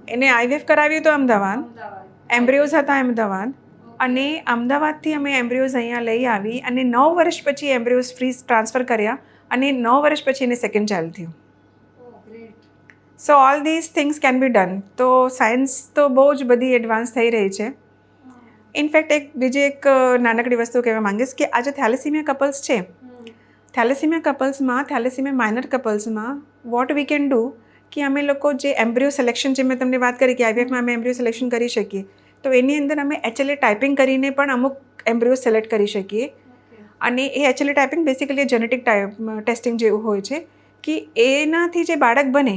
એને આઈવીએફ કરાવ્યું તો અમદાવાદ, એમ્બ્રિયોઝ હતા અમદાવાદ, અને અમદાવાદથી અમે એમ્બ્રિયોઝ અહીંયા લઈ આવી અને 9 વર્ષ પછી એમ્બ્રિયોઝ ફ્રી ટ્રાન્સફર કર્યા અને 9 વર્ષ પછી એને સેકન્ડ ચાઇલ્ડ થયું. સો all these things can be done. તો સાયન્સ તો બહુ જ બધી એડવાન્સ થઈ રહી છે. ઇનફેક્ટ બીજી એક નાનકડી વસ્તુ કહેવા માંગીશ કે આજે થેલેસીમિયા કપલ્સ છે, થેલેસીમિયા માઇનર કપલ્સમાં વોટ વી કેન ડુ કે અમે લોકો જે એમ્બ્રિયો સિલેક્શન, જે મેં તમને વાત કરી કે આઈવીએફમાં અમે એમ્બ્રિયો સિલેક્શન કરી શકીએ, તો એની અંદર અમે HLA ટાઈપિંગ કરીને પણ અમુક એમ્બ્રિયો સિલેક્ટ કરી શકીએ. અને એ HLA typing basically genetic testing જેવું હોય છે કે એનાથી જે બાળક બને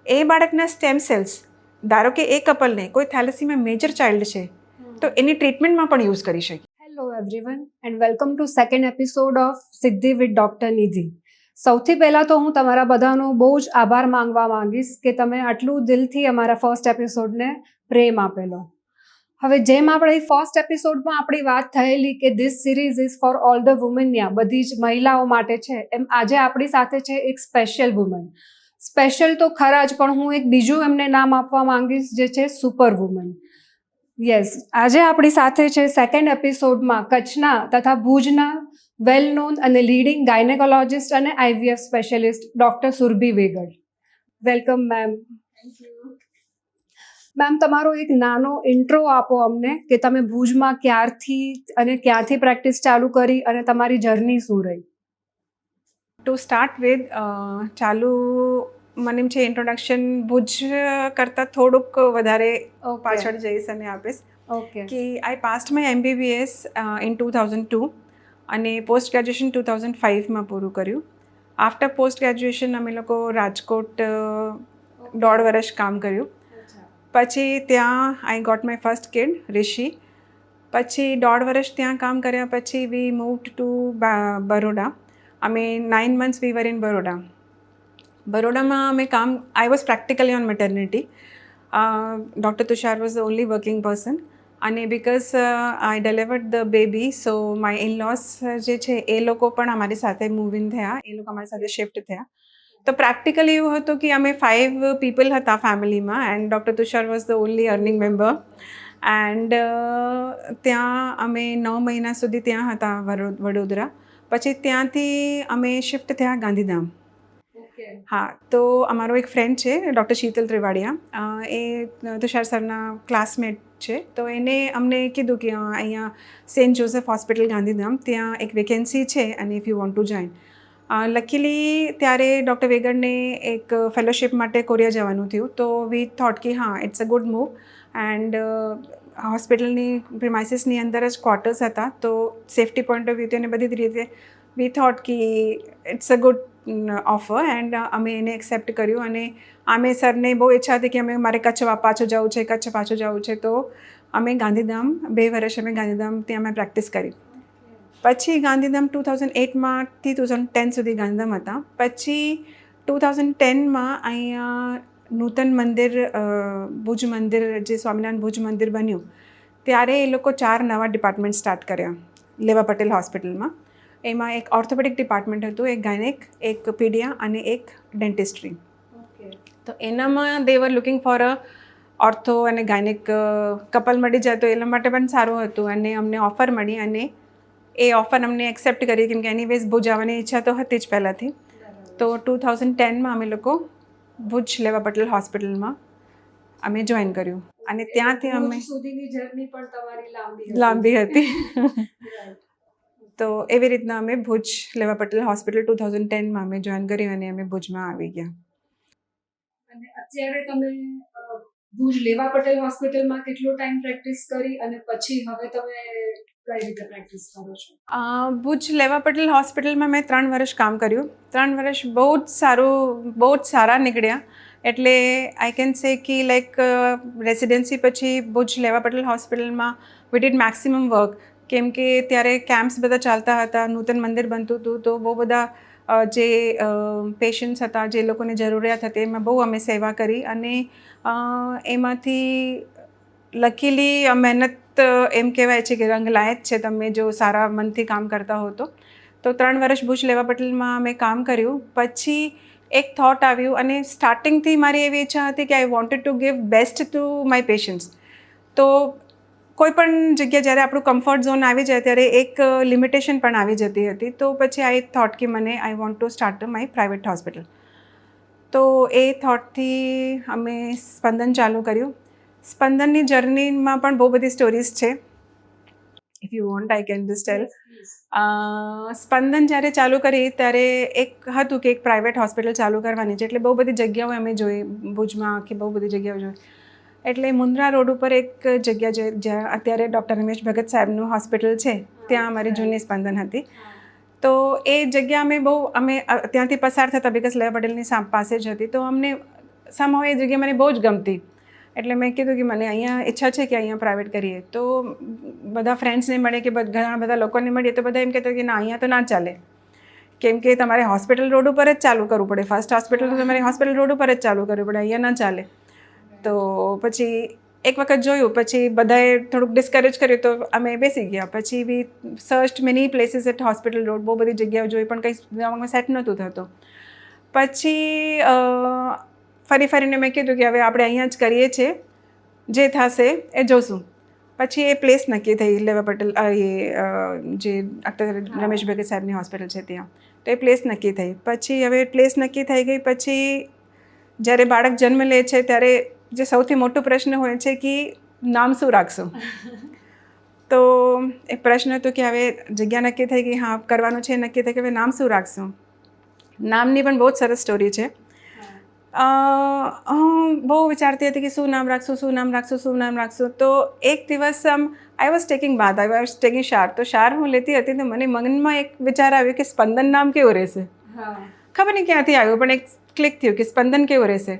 એ બાળકના સ્ટેમ સેલ્સ, ધારો કે એ કપલને કોઈ થેલેસીમિયા મેજર ચાઇલ્ડ છે તો એની ટ્રીટમેન્ટમાં પણ યુઝ કરી શકીએ. Hello everyone and welcome to second episode of સિદ્ધિ વિથ ડૉક્ટર નિધિ. સૌથી પહેલાં તો હું તમારા બધાનો બહુ જ આભાર માંગવા માંગીશ કે તમે આટલું દિલથી અમારા ફર્સ્ટ એપિસોડને પ્રેમ આપેલો. હવે જેમ આપણે ફર્સ્ટ એપિસોડમાં આપણી વાત થયેલી કે this series is for all the women, બધી જ મહિલાઓ માટે છે, એમ આજે આપણી સાથે છે એક સ્પેશિયલ વુમન. સ્પેશિયલ તો ખરા જ, પણ હું એક બીજું એમને નામ આપવા માંગીશ જે છે સુપર વુમન. યસ, આજે આપણી સાથે છે સેકન્ડ એપિસોડમાં કચ્છના તથા ભુજના વેલ નોન અને લીડિંગ ગાયનેકોલોજિસ્ટ અને IVF specialist doctor Surabhi Vegad. Welcome ma'am. Ma'am, તમારો એક નાનો ઇન્ટ્રો આપો અમને કે તમે ભુજમાં ક્યારથી પ્રેક્ટિસ ચાલુ કરી અને તમારી જર્ની શું રહી? ટુ સ્ટાર્ટ વિથ મને એમ છે ઇન્ટ્રોડક્શન ભુજ કરતાં થોડુંક વધારે પાછળ જઈશ અને આપીશ. ઓકે. કે આઈ પાસ્ડ માય MBBS ઇન 2002 અને પોસ્ટ ગ્રેજ્યુએશન 2005માં પૂરું કર્યું. આફ્ટર પોસ્ટ ગ્રેજ્યુએશન અમે લોકો રાજકોટ 1.5 વર્ષ કામ કર્યું. પછી ત્યાં I got my first kid Rishi. પછી 1.5 વર્ષ ત્યાં કામ કર્યા પછી વી મૂવ્ડ ટુ બરોડા. અમે 9 months we were in Baroda. બરોડામાં અમે I was practically on maternity. Doctor Tushar was the only working person અને because I delivered the baby, so my in laws જે છે એ લોકો પણ અમારી સાથે મૂવ ઇન થયા, એ લોકો અમારી સાથે શિફ્ટ થયા. તો પ્રેક્ટિકલી એવું હતું કે અમે 5 પીપલ હતા ફેમિલીમાં and doctor Tushar was the only earning member. And ત્યાં અમે 9 મહિના સુધી ત્યાં હતા વડોદરા. પછી ત્યાંથી અમે શિફ્ટ થયા ગાંધીધામ. હા, તો અમારો એક ફ્રેન્ડ છે ડૉક્ટર શીતલ ત્રિવાડિયા, એ તુષાર સરના ક્લાસમેટ છે. તો એને અમને કીધું કે અહીંયા સેન્ટ જોસેફ હોસ્પિટલ ગાંધીધામ ત્યાં એક વેકેન્સી છે અને if you want to join. Luckily ત્યારે ડૉક્ટર વેગડને એક ફેલોશિપ માટે કોરિયા જવાનું થયું, તો વી થોટ કે હા it's a good move. And હોસ્પિટલની પ્રિમાઇસીસની અંદર જ ક્વાર્ટર્સ હતા, તો સેફ્ટી પોઈન્ટ ઓફ વ્યૂથી અને બધી જ રીતે વી થોટ કે it's a good offer and અમે એને એક્સેપ્ટ કર્યું. અને આમે સરને બહુ ઈચ્છા હતી કે મારે કચ્છ પાછું જવું છે, તો અમે ગાંધીધામ 2 વર્ષ અમે ગાંધીધામ ત્યાં મેં પ્રેક્ટિસ કરી. પછી ગાંધીધામ 2008માંથી 2010 સુધી ગાંધીધામ હતા. પછી 2010માં અહીંયા નૂતન મંદિર, ભુજ મંદિર, જે સ્વામિનારાયણ ભુજ મંદિર બન્યું ત્યારે એ લોકો 4 નવા ડિપાર્ટમેન્ટ સ્ટાર્ટ કર્યા લેવા પટેલ હોસ્પિટલમાં. એમાં એક ઓર્થોપેડિક ડિપાર્ટમેન્ટ હતું, એક ગાયનેક, એક પીડિયા અને એક ડેન્ટિસ્ટ્રી. તો એનામાં દે વર લુકિંગ ફોર અ ઓર્થો અને ગાયનેક કપલ મળી જાય તો એના માટે પણ સારું હતું. અને અમને ઓફર મળી અને એ ઓફર અમને એક્સેપ્ટ કરી, કેમ કે એનીવેઝ ભુજ આવવાની ઈચ્છા તો હતી જ પહેલાંથી. તો 2010માં અમે લોકો ભુજ લેવા પટેલ હોસ્પિટલમાં અમે જોઈન કર્યું અને ત્યાંથી અમે સુધીની જર્ની પણ તમારી લાંબી હતી. તો એવી રીતના અમે ભુજ લેવા પટેલ હોસ્પિટલ 2010માં અમે જોઈન કર્યું અને અમે ભુજમાં આવી ગયા. અને અત્યારે તમે ભુજ લેવા પટેલ હોસ્પિટલમાં કેટલો ટાઈમ પ્રેક્ટિસ કરી અને પછી હવે તમે કઈ રીતે પ્રેક્ટિસ કરો છો? ભુજ લેવા પટેલ હોસ્પિટલમાં મેં 3 વર્ષ કામ કર્યું. 3 વર્ષ બહુ જ સારા નીકળ્યા. એટલે આઈ કેન સે કે લાઈક રેસિડેન્સી પછી ભુજ લેવા પટેલ હોસ્પિટલમાં વી ડીડ મેક્સિમમ વર્ક, કેમ કે ત્યારે કેમ્પ્સ બધા ચાલતા હતા, નૂતન મંદિર બનતું હતું, તો બહુ બધા જે પેશન્ટ્સ હતા, જે લોકોને જરૂરિયાત હતી, એમાં બહુ અમે સેવા કરી. અને એમાંથી લકીલી મહેનત એમ કહેવાય છે કે રંગ લાયક છે તમે જો સારા મનથી કામ કરતા હો તો. 3 વર્ષ ભુજ લેવા પટેલમાં મેં કામ કર્યું. પછી એક થોટ આવ્યું અને સ્ટાર્ટિંગથી મારી એવી ઈચ્છા હતી કે I wanted to give best to my patients. તો કોઈ પણ જગ્યા જ્યારે આપણું કમ્ફર્ટ ઝોન આવી જાય ત્યારે એક લિમિટેશન પણ આવી જતી હતી. તો પછી આઈ થોટ કે મને આઈ want to start my private hospital. તો એ થોટથી અમે સ્પંદન ચાલુ કર્યું. સ્પંદનની જર્નીમાં પણ બહુ બધી સ્ટોરીઝ છે. If you want I can just tell. Spandan જ્યારે ચાલુ કરી ત્યારે એક હતું કે એક પ્રાઇવેટ હોસ્પિટલ ચાલુ કરવાની છે, એટલે બહુ બધી જગ્યાઓ અમે જોઈ, ભુજમાં કે બહુ બધી જગ્યાઓ જોઈ. એટલે મુન્દ્રા રોડ ઉપર એક જગ્યા છે જ્યાં અત્યારે ડૉક્ટર રમેશ ભગત સાહેબનું હોસ્પિટલ છે, ત્યાં અમારી જૂની સ્પંદન હતી. તો એ જગ્યા અમે ત્યાંથી પસાર થતા બિકોઝ લેવા પટેલની પાસે જ હતી. તો અમને સમહાવ એ જગ્યા મને બહુ જ ગમતી. એટલે મેં કીધું કે મને અહીંયા ઈચ્છા છે કે અહીંયા પ્રાઇવેટ કરીએ. તો બધા ફ્રેન્ડ્સને મળે કે ઘણા બધા લોકોને મળીએ તો બધા એમ કહેતા કે ના, અહીંયા તો ના ચાલે, કેમ કે તમારે હોસ્પિટલ રોડ ઉપર જ ચાલુ કરવું પડે. ફર્સ્ટ હોસ્પિટલ તો તમારે હોસ્પિટલ રોડ ઉપર જ ચાલુ કરવું પડે, અહીંયા ના ચાલે. તો પછી એક વખત જોયું, પછી બધાએ થોડુંક ડિસ્કરેજ કર્યું, તો અમે બેસી ગયા. પછી we search many places at hospital road, બહુ બધી જગ્યાઓ જોઈ પણ કંઈ સેટ નહોતું થતું. પછી ફરીને મેં કીધું કે હવે આપણે અહીંયા જ કરીએ છીએ, જે થશે એ જોશું. પછી એ પ્લેસ નક્કી થઈ લેવા પટેલ, જે ડૉક્ટર રમેશ ભગત સાહેબની હોસ્પિટલ છે ત્યાં. તો એ પ્લેસ નક્કી થઈ. પછી હવે પ્લેસ નક્કી થઈ ગઈ પછી જ્યારે બાળક જન્મ લે છે ત્યારે જે સૌથી મોટો પ્રશ્ન હોય છે કે નામ શું રાખશું. તો એક પ્રશ્ન હતો કે હવે જગ્યા નક્કી થઈ ગઈ, હા કરવાનું છે, નક્કી થઈ કે હવે નામ શું રાખશું. નામની પણ બહુ જ સરસ સ્ટોરી છે. હું બહુ વિચારતી હતી કે શું નામ રાખશું. તો એક દિવસ I was taking bath, I was taking shower. તો શાર હું લેતી હતી તો મને મનમાં એક વિચાર આવ્યો કે સ્પંદન નામ કેવું રહેશે. ખબર નહીં ક્યાંથી આવ્યું, પણ એક ક્લિક થયું કે સ્પંદન કેવું રહેશે.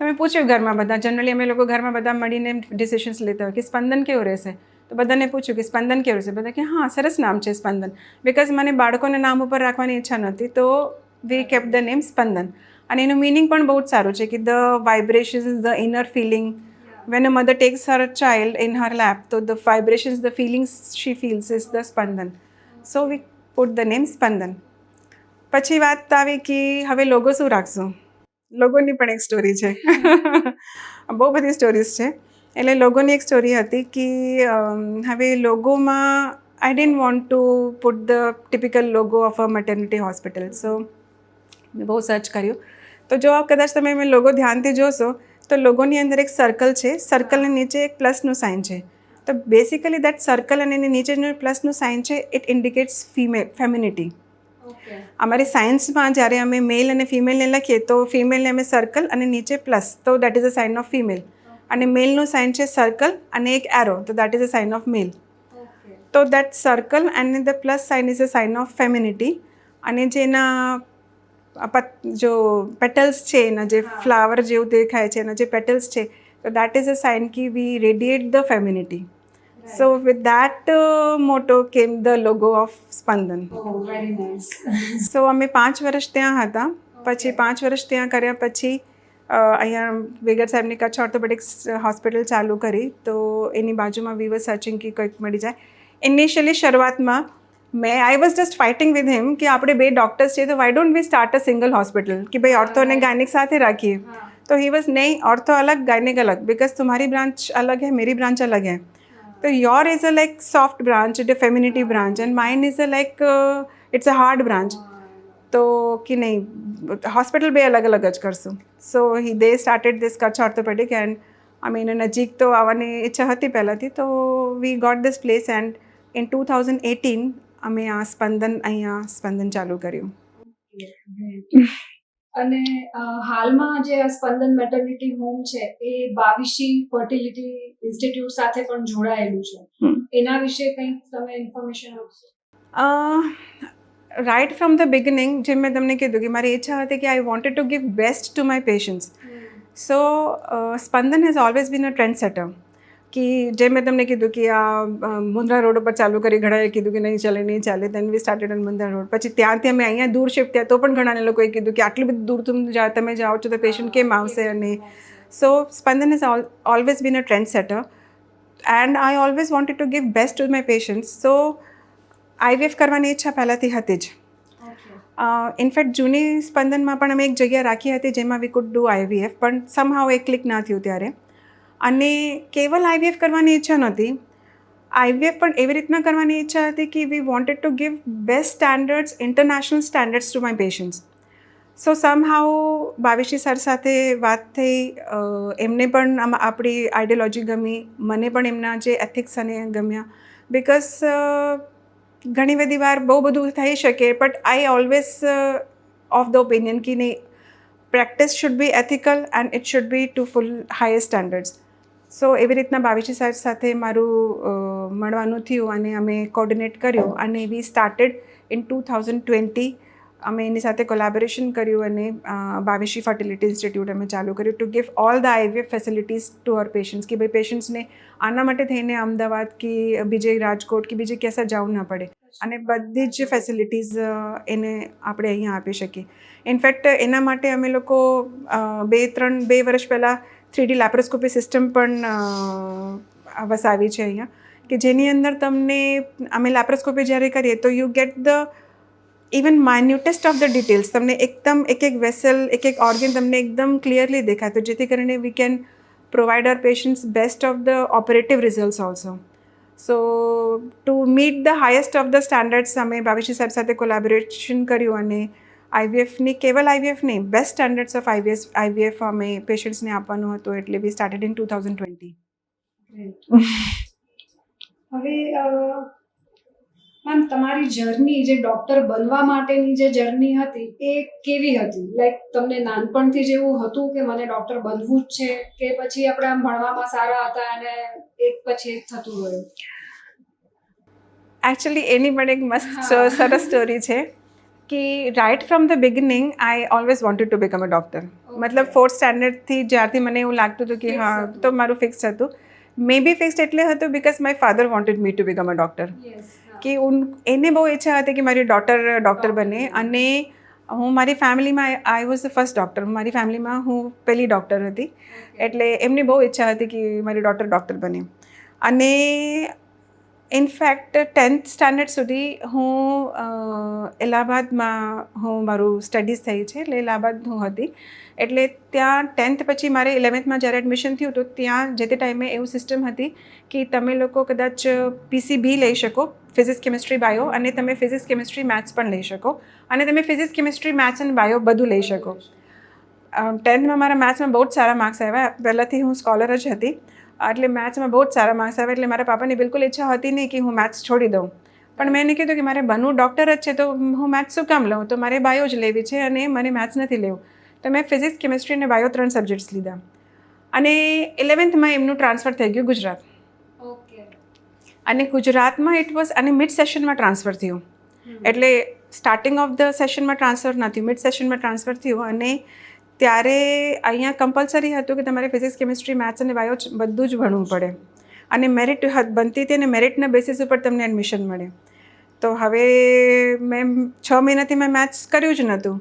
તો મેં પૂછ્યું ઘરમાં બધા, જનરલી અમે લોકો ઘરમાં બધા મળીને ડિસિશન્સ લેતા હોય કે સ્પંદન કેવું રહેશે. તો બધાને પૂછ્યું કે સ્પંદન કેવું રહેશે. બધા કે હા સરસ નામ છે સ્પંદન. બિકોઝ મને બાળકોને નામ ઉપર રાખવાની ઈચ્છા નહોતી, તો we kept the name Spandan. અને એનું મિનિંગ પણ બહુ જ સારું છે કે the vibrations, the inner feeling. When a mother takes her child in her lap, તો the vibrations, the feelings she feels is the Spandan. So we put the name Spandan. પછી વાત આવી કે હવે લોગો શું રાખશું. લોગોની પણ એક સ્ટોરી છે. બહુ બધી સ્ટોરીઝ છે. એટલે લોગોની એક સ્ટોરી હતી કે હવે લોગોમાં I didn't want to put the typical logo of a maternity hospital. So મેં બહુ સર્ચ કર્યું. તો જો કદાચ તમે લોગો ધ્યાનથી જોશો તો લોગોની અંદર એક સર્કલ છે, સર્કલની નીચે એક પ્લસનું સાઇન છે. તો બેસિકલી દેટ સર્કલ અને એની નીચેનું પ્લસનું સાઇન છે, ઇટ ઇન્ડિકેટ્સ ફેમિનિટી. અમારી સાયન્સમાં જ્યારે અમે મેલ અને ફિમેલને લખીએ તો ફિમેલને અમે સર્કલ અને નીચે પ્લસ, તો that is a sign of female. અને મેલનું સાઇન છે સર્કલ અને એક એરો, તો that is a sign of male. તો that circle and the plus sign is a sign of femininity. અને જેના જો પેટલ્સ છે, એના જે ફ્લાવર જેવું દેખાય છે, એના જે પેટલ્સ છે, તો દેટ ઇઝ અ સાઇન કે we radiate the femininity. So with that motto came the logo of Spandan. Oh, very nice. So અમે 5 વર્ષ ત્યાં હતા. પછી 5 વર્ષ ત્યાં કર્યા પછી અહીંયા વેગડ સાહેબની કચ્છ ઓર્થોપેડિક્સ હોસ્પિટલ ચાલુ કરી. તો એની બાજુમાં વી વર સર્ચિંગ કે કંઈક મળી જાય. ઇનિશિયલી શરૂઆતમાં I was just fighting with him કે આપણે 2 ડૉક્ટર્સ છીએ તો why don't we start a single hospital કે ભાઈ ઓર્થો અને ગાયનિક સાથે રાખીએ. તો હી વોઝ નહીં, ઓર્થો અલગ, ગાયનિક અલગ, बिकॉज तुम्हारी ब्रांच अलग है, मेरी ब्रांच अलग है. तो your is a like soft branch, it's a femininity branch, and mine is a like it's a hard branch. तो कि नहीं हॉस्पिटल બે અલગ અલગ જ કરશું. So they started this Kutch orthopaedic and અમે એને નજીક તો આવવાની ઈચ્છા હતી પહેલાંથી. તો we got this place and in 2018 અમે આ સ્પંદન અહીંયા સ્પંદન ચાલુ કર્યું. અને હાલમાં જે આ સ્પંદન મેટર્નિટી હોમ છે એ બાવીશી ફર્ટિલિટી ઇન્સ્ટિટ્યૂટ સાથે પણ જોડાયેલું છે. એના વિશે કંઈક તમે ઇન્ફોર્મેશન આપશો? રાઇટ ફ્રોમ ધ બિગિનિંગ જેમ મેં તમને કીધું કે મારી ઈચ્છા હતી કે I wanted to give best to my patients. So Spandan has always been a trend setter. કે જેમ મેં તમને કીધું કે આ મુન્દ્રા રોડ ઉપર ચાલુ કરી, ઘણાએ કીધું કે નહીં ચાલે. Then we started on Mundra road. પછી ત્યાંથી અમે અહીંયા દૂર શિફ્ટ થયા તો પણ ઘણા લોકોએ કીધું કે આટલી બધી દૂર તમે જાઓ છો તો પેશન્ટ કેમ આવશે. અને so Spandan is always been a trend setter and I always wanted to give best to my patients. So IVF કરવાની ઈચ્છા પહેલાંથી હતી જ. ઇનફેક્ટ જૂની સ્પંદનમાં પણ અમે એક જગ્યા રાખી હતી જેમાં વી કુડ ડુ IVF, પણ સમહાવ એ ક્લિક ના થયું ત્યારે. અને કેવલ IVF કરવાની ઈચ્છા નહોતી, IVF પણ એવી રીતના કરવાની ઈચ્છા હતી કે we wanted to give best standards, international standards to my patients. So somehow Bhaveshi sir સાથે વાત થઈ, એમને પણ આપણી આઈડિયોલોજી ગમી, મને પણ એમના જે એથિક્સ અને ગમ્યા. બિકોઝ ઘણી બધી વાર બહુ બધું થઈ શકે, but I always of the opinion કે નહીં, practice should be ethical and it should be to full highest standards. So એવી રીતના ભાવેશી સર સાથે મારું મળવાનું થયું અને અમે કોર્ડિનેટ કર્યું અને વી સ્ટાર્ટેડ ઇન 2020. અમે એની સાથે કોલેબોરેશન કર્યું અને ભાવેશી ફર્ટિલિટી ઇન્સ્ટિટ્યૂટ અમે ચાલુ કર્યું two give all the IVF facilities to our patients, કે ભાઈ પેશન્ટ્સને આના માટે થઈને અમદાવાદ કે બીજે રાજકોટ કે બીજે ક્યાંસા જવું ના પડે અને બધી જ ફેસિલિટીઝ એને આપણે અહીંયા આપી શકીએ. ઇનફેક્ટ એના માટે અમે લોકો 2 વર્ષ પહેલાં 3D લેપ્રોસ્કોપી સિસ્ટમ પણ વસાવી છે અહીંયા, કે જેની અંદર તમને અમે લેપ્રોસ્કોપી જ્યારે કરીએ તો you get the even minutest of the details, તમને એકદમ એક વેસલ, એક ઓર્ગન તમને એકદમ ક્લિયરલી દેખાય, તો જેથી કરીને we can provide our patients best of the operative results also. So to meet the highest of the standards અમે ભાવેશી સર સાથે કોલેબોરેશન કર્યું અને IVFની કેવલ IVF નહીં, બેસ્ટ સ્ટેન્ડર્ડ્સ ઓફ IVF અમે પેશન્ટ્સને આપવાનું હતું, એટલે વી સ્ટાર્ટેડ ઇન 2020. હવે મેમ, તમારી જર્ની, જે ડૉક્ટર બનવા માટેની જે જર્ની હતી એ કેવી હતી? લાઈક તમને નાનપણથી જ એવું હતું કે મને ડૉક્ટર બનવું જ છે, કે પછી આપણે આમ ભણવામાં સારા હતા અને એક પછી એક થતું ગયું? એકચ્યુઅલી એની પણ એક મસ્ત સરસ સ્ટોરી છે કે right from the beginning I always wanted to become a doctor. મતલબ 4th સ્ટેન્ડર્ડથી જ્યારથી મને એવું લાગતું હતું કે હા, તો મારું ફિક્સ હતું. મે બી ફિક્સ્ડ એટલે હતું because my father wanted me to become a doctor. કે એને બહુ ઈચ્છા હતી કે મારી ડૉક્ટર બને, અને હું મારી ફેમિલીમાં આઈ વોઝ ધ ફર્સ્ટ ડૉક્ટર. મારી ફેમિલીમાં હું પહેલી ડૉક્ટર હતી, એટલે એમની બહુ ઈચ્છા હતી કે મારી ડૉક્ટર બને. અને ઇનફેક્ટ 10th સ્ટેન્ડર્ડ સુધી હું ઇલાહાબાદમાં મારું સ્ટડીઝ થઈ છે, એટલે ઇલાહાબાદ હું હતી. એટલે ત્યાં 10th પછી મારે 11thમાં જ્યારે એડમિશન થયું તો ત્યાં જે તે ટાઈમે એવું સિસ્ટમ હતી કે તમે લોકો કદાચ PCB લઈ શકો, ફિઝિક્સ, કેમિસ્ટ્રી, બાયો, અને તમે ફિઝિક્સ, કેમિસ્ટ્રી, મેથ્સ પણ લઈ શકો, અને તમે ફિઝિક્સ, કેમિસ્ટ્રી, મેથ્સ અને બાયો બધું લઈ શકો. 10thમાં મારા મેથ્સમાં બહુ જ સારા માર્ક્સ આવ્યા. પહેલાંથી હું સ્કોલર જ હતી, એટલે મેથ્સમાં બહુ જ સારા માર્ક્સ આવ્યા. એટલે મારા પાપાની બિલકુલ ઈચ્છા હતી નહીં કે હું મેથ્સ છોડી દઉં, પણ મેં એને કીધું કે મારે બનવું ડૉક્ટર જ છે, તો હું મેથ્સ શું કામ લઉં, તો મારે બાયો જ લેવી છે અને મને મેથ્સ નથી લેવું. તો મેં ફિઝિક્સ, કેમિસ્ટ્રી અને બાયો 3 સબ્જેક્ટ્સ લીધા. અને 11thમાં એમનું ટ્રાન્સફર થઈ ગયું ગુજરાત. અને ગુજરાતમાં ઇટ વોઝ, અને મિડ સેશનમાં ટ્રાન્સફર થયું, એટલે સ્ટાર્ટિંગ ઓફ ધ સેશનમાં ટ્રાન્સફર ન થયું, મિડ સેશનમાં ટ્રાન્સફર થયું. અને ત્યારે અહીંયા કમ્પલસરી હતું કે તમારે ફિઝિક્સ, કેમિસ્ટ્રી, મેથ્સ અને બાયો બધું જ ભણવું પડે, અને મેરિટ બનતી હતી અને મેરિટના બેસિસ ઉપર તમને એડમિશન મળે. તો હવે મેં 6 મહિનાથી મેં મેથ્સ કર્યું જ નહોતું,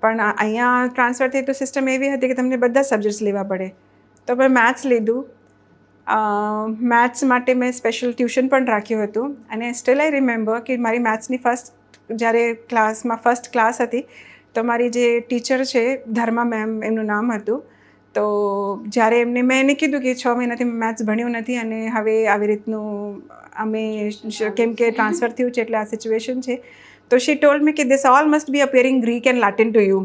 પણ અહીંયા ટ્રાન્સફર થઈ તો સિસ્ટમ એવી હતી કે તમને બધા સબ્જેક્ટ્સ લેવા પડે. તો મેં મેથ્સ લીધું. મેથ્સ માટે મેં સ્પેશિયલ ટ્યુશન પણ રાખ્યું હતું, અને સ્ટીલ આઈ રિમેમ્બર કે મારી મેથ્સની જ્યારે ફર્સ્ટ ક્લાસ હતી તો મારી જે ટીચર છે ધર્મા મેમ એમનું નામ હતું. તો જ્યારે મેં એને કીધું કે 6 મહિનાથી મેં મેથ્સ ભણ્યું નથી અને હવે આવી રીતનું અમે કેમ કે ટ્રાન્સફર થયું છે એટલે આ સિચ્યુએશન છે, તો શી ટોલ્ડ મી કે this all must be appearing Greek and Latin to you.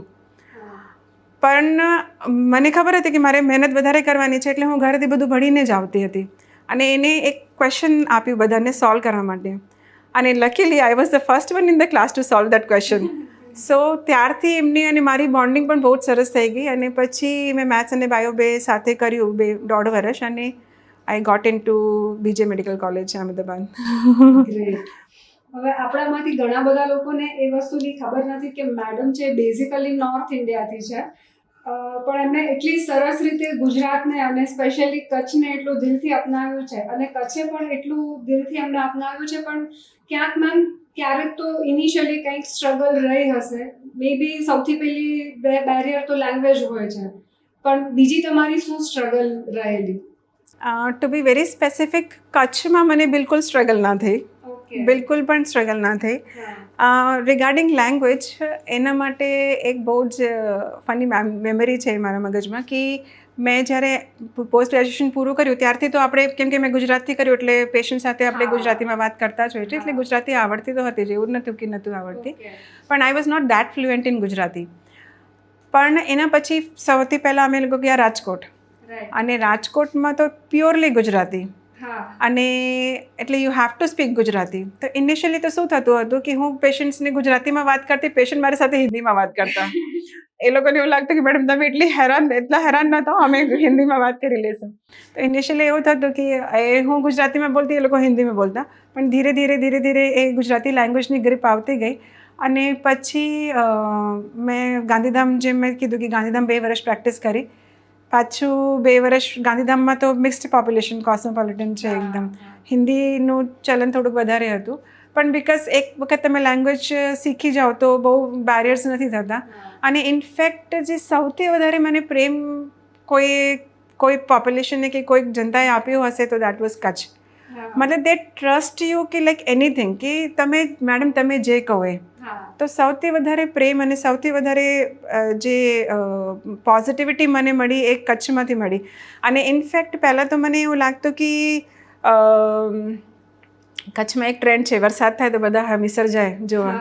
પણ મને ખબર હતી કે મારે મહેનત વધારે કરવાની છે, એટલે હું ઘરેથી બધું ભણીને જ આવતી હતી. અને એને એક ક્વેશ્ચન આપ્યું બધાને સોલ્વ કરવા માટે, અને luckily I was the first one in the class to solve that question. So ત્યારથી એમની અને મારી બોન્ડિંગ પણ બહુ જ સરસ થઈ ગઈ, અને પછી મેં મેથ્સ અને બાયો સાથે કર્યું 2.5 વર્ષ, અને I got into BJ medical college Ahmedabad. હવે આપણામાંથી ઘણા બધા લોકોને એ વસ્તુની ખબર નથી કે મેડમ છે બેઝિકલી નોર્થ ઇન્ડિયાથી છે, પણ એમને એટલી સરસ રીતે ગુજરાતને અને સ્પેશિયલી કચ્છને એટલું દિલથી અપનાવ્યું છે, અને કચ્છે પણ એટલું દિલથી એમને અપનાવ્યું છે. પણ ક્યાંક મેમ ક્યારેક તો ઇનિશિયલી કંઈક સ્ટ્રગલ રહી હશે, મે બી સૌથી પહેલી બેરિયર તો લેંગ્વેજ હોય છે, પણ બીજી તમારી શું સ્ટ્રગલ રહેલી? ટુ બી વેરી સ્પેસિફિક, કચ્છમાં મને બિલકુલ સ્ટ્રગલ ના થઈ, બિલકુલ પણ સ્ટ્રગલ ના થઈ. રિગાર્ડિંગ લેંગ્વેજ, એના માટે એક બહુ જ ફની મેમરી છે મારા મગજમાં કે મેં જ્યારે પોસ્ટ ગ્રેજ્યુએશન પૂરું કર્યું ત્યારથી તો આપણે, કેમ કે મેં ગુજરાતથી કર્યું એટલે પેશન્ટ સાથે આપણે ગુજરાતીમાં વાત કરતા જ હોય છે, એટલે ગુજરાતી આવડતી તો હતી જ, એવું જ નહોતું આવડતી, પણ I was not that fluent in Gujarati. પણ એના પછી સૌથી પહેલાં અમે લોકો ગયા રાજકોટ, અને રાજકોટમાં તો પ્યોરલી ગુજરાતી, અને એટલે you have to speak Gujarati. તો ઇનિશિયલી તો શું થતું હતું કે હું પેશન્ટ્સને ગુજરાતીમાં વાત કરતી, પેશન્ટ મારી સાથે હિન્દીમાં વાત કરતા. એ લોકોને એવું લાગતું કે મેડમ તમે એટલા હેરાન ન થાઓ, અમે હિન્દીમાં વાત કરી લઈશું. તો ઇનિશિયલી એવું થતું કે હું ગુજરાતીમાં બોલતી, એ લોકો હિન્દીમાં બોલતા, પણ ધીરે ધીરે એ ગુજરાતી લેંગ્વેજની ગ્રીપ આવતી ગઈ. અને પછી મેં ગાંધીધામ, જેમ મેં કીધું કે ગાંધીધામ 2 વર્ષ પ્રેક્ટિસ કરી, પાછું 2 વર્ષ ગાંધીધામમાં તો મિક્સ્ડ પોપ્યુલેશન, કોસ્મોપોલિટન છે એકદમ, હિન્દીનું ચલન થોડુંક વધારે હતું, પણ બિકોઝ એક વખત તમે લેંગ્વેજ શીખી જાઓ તો બહુ બેરિયર્સ નથી થતા. અને ઇનફેક્ટ જે સૌથી વધારે મને પ્રેમ કોઈ પોપ્યુલેશને કે કોઈ જનતાએ આપ્યો હશે તો દેટ વોઝ કચ્છ. મતલબ દે ટ્રસ્ટ યુ કે લાઈક એનીથિંગ, કે તમે મેડમ તમે જે કહો એ. તો સૌથી વધારે પ્રેમ અને સૌથી વધારે જે પોઝિટિવિટી મને મળી એ કચ્છમાંથી મળી. અને ઇનફેક્ટ પહેલાં તો મને એવું લાગતું કે કચ્છમાં એક ટ્રેન્ડ છે, વરસાદ થાય તો બધા હમીસર જાય જોવા.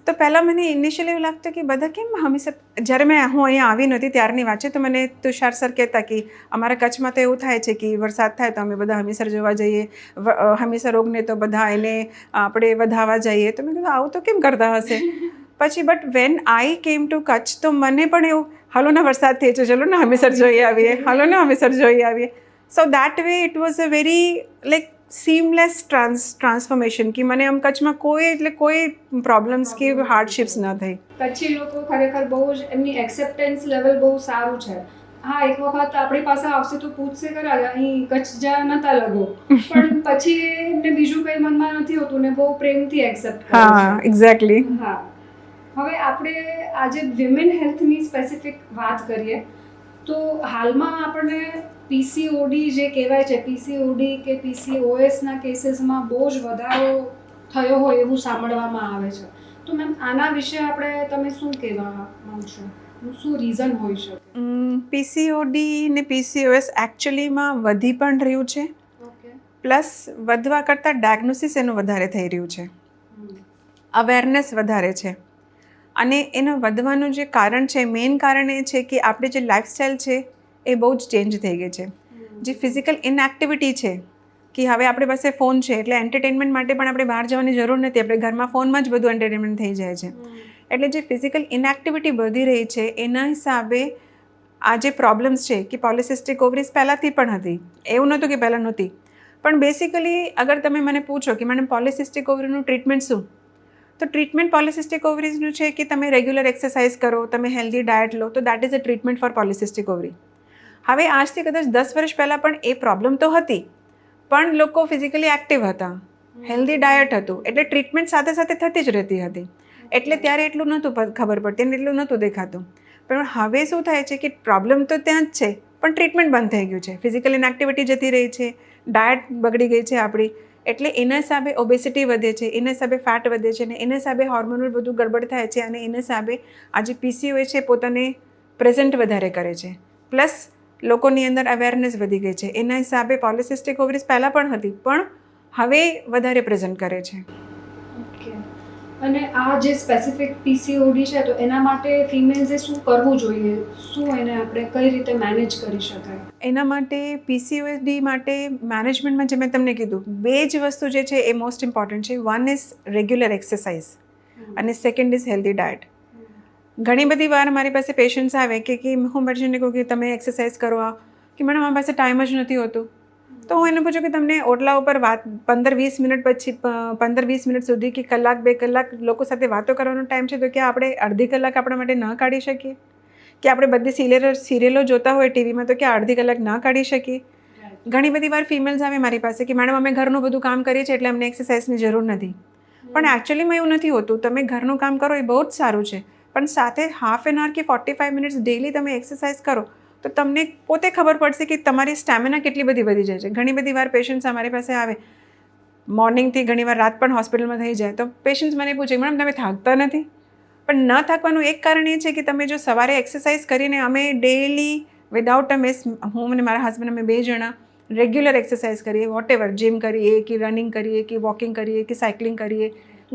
તો પહેલાં મને ઇનિશિયલી એવું લાગતું કે બધા કેમ હમીસર, જ્યારે હું અહીંયા આવી નહોતી ત્યારની વાત છે, તો મને તુષાર સર કહેતા કે અમારા કચ્છમાં તો એવું થાય છે કે વરસાદ થાય તો અમે બધા હમીસર જોવા જઈએ, હમીસર રોગને તો બધા એને આપણે વધાવવા જઈએ. તો મેં કીધું આવું તો કેમ કરતા હશે. પછી but when I came to Kutch તો મને પણ એવું, હાલો ને વરસાદ થઈ છે, ચલો ને હમીસર જોઈ આવીએ, હાલો ને હમીસર જોઈ આવીએ. So that way it was a very like seamless transformation, કે મને આમ કચ્છમાં કોઈ પ્રોબ્લેમ્સ કે હાર્ડશિપ્સ ન થઈ. કચ્છી લોકો ખરેખર બહુ જ, એમની એક્સેપ્ટન્સ લેવલ બહુ સારું છે. હા, એક વખત આપણી પાસે આવશે તો પૂછશે ખરા અહીં કચ્છ જા નતા લગો, પણ પછી એમને બીજું કંઈ મનમાં નથી હોતું ને બહુ પ્રેમથી એક્સેપ્ટ કરે છે. હા, એક્ઝેક્ટલી. હા, હવે આપણે આજે વિમેન હેલ્થની સ્પેસિફિક વાત કરીએ તો હાલમાં આપણને પીસીઓડી જે કહેવાય છે, પીસીઓડી કે પીસીઓએસના કેસીસમાં બહુ જ વધારો થયો હોય એવું સાંભળવામાં આવે છે. તો મેમ આના વિશે તમે શું કહેવા માંગશો, શું રીઝન હોઈ શકે? પીસીઓડી ને પીસીઓએસ એકચ્યુઅલીમાં વધી પણ રહ્યું છે, પ્લસ વધવા કરતાં ડાયગ્નોસિસ એનું વધારે થઈ રહ્યું છે, અવેરનેસ વધારે છે. અને એનું વધવાનું જે કારણ છે, મેઇન કારણ એ છે કે આપણી જે લાઇફસ્ટાઈલ છે એ બહુ જ ચેન્જ થઈ ગઈ છે. જે ફિઝિકલ ઇનએક્ટિવિટી છે, કે હવે આપણી પાસે ફોન છે એટલે એન્ટરટેનમેન્ટ માટે પણ આપણે બહાર જવાની જરૂર નથી, આપણે ઘરમાં ફોનમાં જ બધું એન્ટરટેનમેન્ટ થઈ જાય છે. એટલે જે ફિઝિકલ ઇનએક્ટિવિટી વધી રહી છે એના હિસાબે આ જે પ્રોબ્લેમ્સ છે, કે પોલિસિસ્ટિક ઓવરીઝ પહેલાંથી પણ હતી, એવું નહોતું કે પહેલાં નહોતી, પણ બેસિકલી અગર તમે મને પૂછો કે મેડમ પોલિસિસ્ટિક ઓવરીનું ટ્રીટમેન્ટ શું, તો ટ્રીટમેન્ટ પોલિસિસ્ટિક ઓવરીઝનું છે કે તમે રેગ્યુલર એક્સરસાઇઝ કરો, તમે હેલ્ધી ડાયટ લો, તો that is a treatment for polycystic ovary. હવે આજથી કદાચ 10 વર્ષ પહેલાં પણ એ પ્રોબ્લેમ તો હતી, પણ લોકો ફિઝિકલી એક્ટિવ હતા, હેલ્ધી ડાયટ હતું, એટલે ટ્રીટમેન્ટ સાથે સાથે થતી જ રહેતી હતી. એટલે ત્યારે એટલું નહોતું ખબર પડતી અને એટલું નહોતું દેખાતું. પણ હવે શું થાય છે કે પ્રોબ્લેમ તો ત્યાં જ છે, પણ ટ્રીટમેન્ટ બંધ થઈ ગયું છે, ફિઝિકલ ઇનએક્ટિવિટી જતી રહી છે, ડાયટ બગડી ગઈ છે આપણી, એટલે એના હિસાબે ઓબેસિટી વધે છે, એના હિસાબે ફેટ વધે છે, અને એના હિસાબે હોર્મોનલ બધું ગડબડ થાય છે, અને એના હિસાબે આ જે પીસીઓએ છે પોતાને પ્રેઝન્ટ વધારે કરે છે, પ્લસ લોકોની અંદર અવેરનેસ વધી ગઈ છે, એના હિસાબે પોલિસિસ્ટિક ઓવરીઝ પહેલાં પણ હતી પણ હવે વધારે પ્રેઝન્ટ કરે છે. અને આ જે સ્પેસિફિક પીસીઓડી છે તો એના માટે ફિમેલ્સે શું કરવું જોઈએ, શું એને આપણે કઈ રીતે મેનેજ કરી શકાય? એના માટે પીસીઓડી માટે મેનેજમેન્ટમાં જે મેં તમને કીધું 2 જ વસ્તુ જે છે એ મોસ્ટ ઇમ્પોર્ટન્ટ છે. વન ઇઝ રેગ્યુલર એક્સરસાઇઝ અને સેકન્ડ ઇઝ હેલ્ધી ડાયટ. ઘણી બધી વાર મારી પાસે પેશન્ટ્સ આવે કે હું પેશન્ટને કહું કે તમે એક્સરસાઇઝ કરો, કે મેડમ મારી પાસે ટાઈમ જ નથી હોતું, તો હું એને પૂછું કે તમને ઓટલા ઉપર વાત 15-20 મિનિટ પછી 15-20 મિનિટ સુધી કે કલાક 2 કલાક લોકો સાથે વાતો કરવાનો ટાઈમ છે, તો કે આપણે અડધી કલાક આપણા માટે ન કાઢી શકીએ? કે આપણે બધી સિરિયલો જોતા હોય ટીવીમાં, તો કે અડધી કલાક ના કાઢી શકીએ? ઘણી બધી વાર ફિમેલ્સ આવે મારી પાસે કે મેડમ અમે ઘરનું બધું કામ કરીએ છીએ એટલે અમને એક્સરસાઇઝની જરૂર નથી. પણ એકચ્યુઅલીમાં એવું નથી હોતું. તમે ઘરનું કામ કરો એ બહુ જ સારું છે, પણ સાથે હાફ એન અવર કે 45 મિનિટ્સ ડેલી તમે એક્સરસાઇઝ કરો તો તમને પોતે ખબર પડશે કે તમારી સ્ટેમિના કેટલી બધી વધી જાય છે. ઘણી બધી વાર પેશન્ટ્સ અમારી પાસે આવે, મોર્નિંગથી ઘણીવાર રાત પણ હોસ્પિટલમાં થઈ જાય તો પેશન્ટ્સ મને પૂછે મેડમ તમે થાકતા નથી? પણ ન થાકવાનું એક કારણ એ છે કે તમે જો સવારે એક્સરસાઇઝ કરીને અમે ડેલી વિદાઉટ અ મિસ હું અને મારા હસબન્ડ અમે 2 જણા રેગ્યુલર એક્સરસાઇઝ કરીએ, વોટ એવર, જીમ કરીએ કે રનિંગ કરીએ કે વોકિંગ કરીએ કે સાયકલિંગ કરીએ,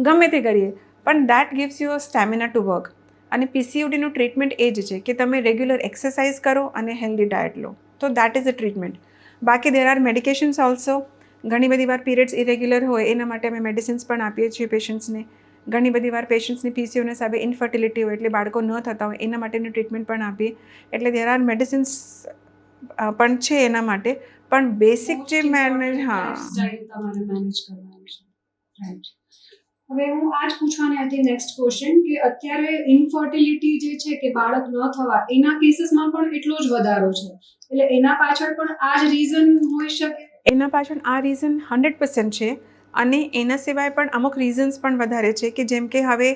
ગમે તે કરીએ, પણ that gives you a stamina to work. અને પીસીઓડીનું ટ્રીટમેન્ટ એ જ છે કે તમે રેગ્યુલર એક્સરસાઇઝ કરો અને હેલ્ધી ડાયટ લો, તો દેટ ઇઝ અ ટ્રીટમેન્ટ. બાકી દેર આર મેડિકેશન્સ ઓલ્સો. ઘણી બધી વાર પીરિયડ્સ ઇરેગ્યુલર હોય એના માટે અમે મેડિસિન્સ પણ આપીએ છીએ પેશન્ટ્સને. ઘણી બધી વાર પેશન્ટ્સની પીસીઓના હિસાબે ઇન્ફર્ટિલિટી હોય એટલે બાળકો ન થતા હોય એના માટેની ટ્રીટમેન્ટ પણ આપીએ. એટલે દેર આર મેડિસિન્સ પણ છે એના માટે, પણ બેસિક જે મેનેજ તમારે મેનેજ કરવાનું છે. રાઈટ. હવે હું આ જ પૂછવાની હતી નેક્સ્ટ ક્વેશ્ચન કે અત્યારે ઇન્ફર્ટિલિટી જે છે કે બાળક ન થવા એના કેસીસમાં પણ એટલો જ વધારો છે, એટલે એના પાછળ પણ આ જ રીઝન હોઈ શકે? એના પાછળ આ રીઝન 100% છે અને એના સિવાય પણ અમુક રીઝન્સ પણ વધારે છે કે જેમ કે હવે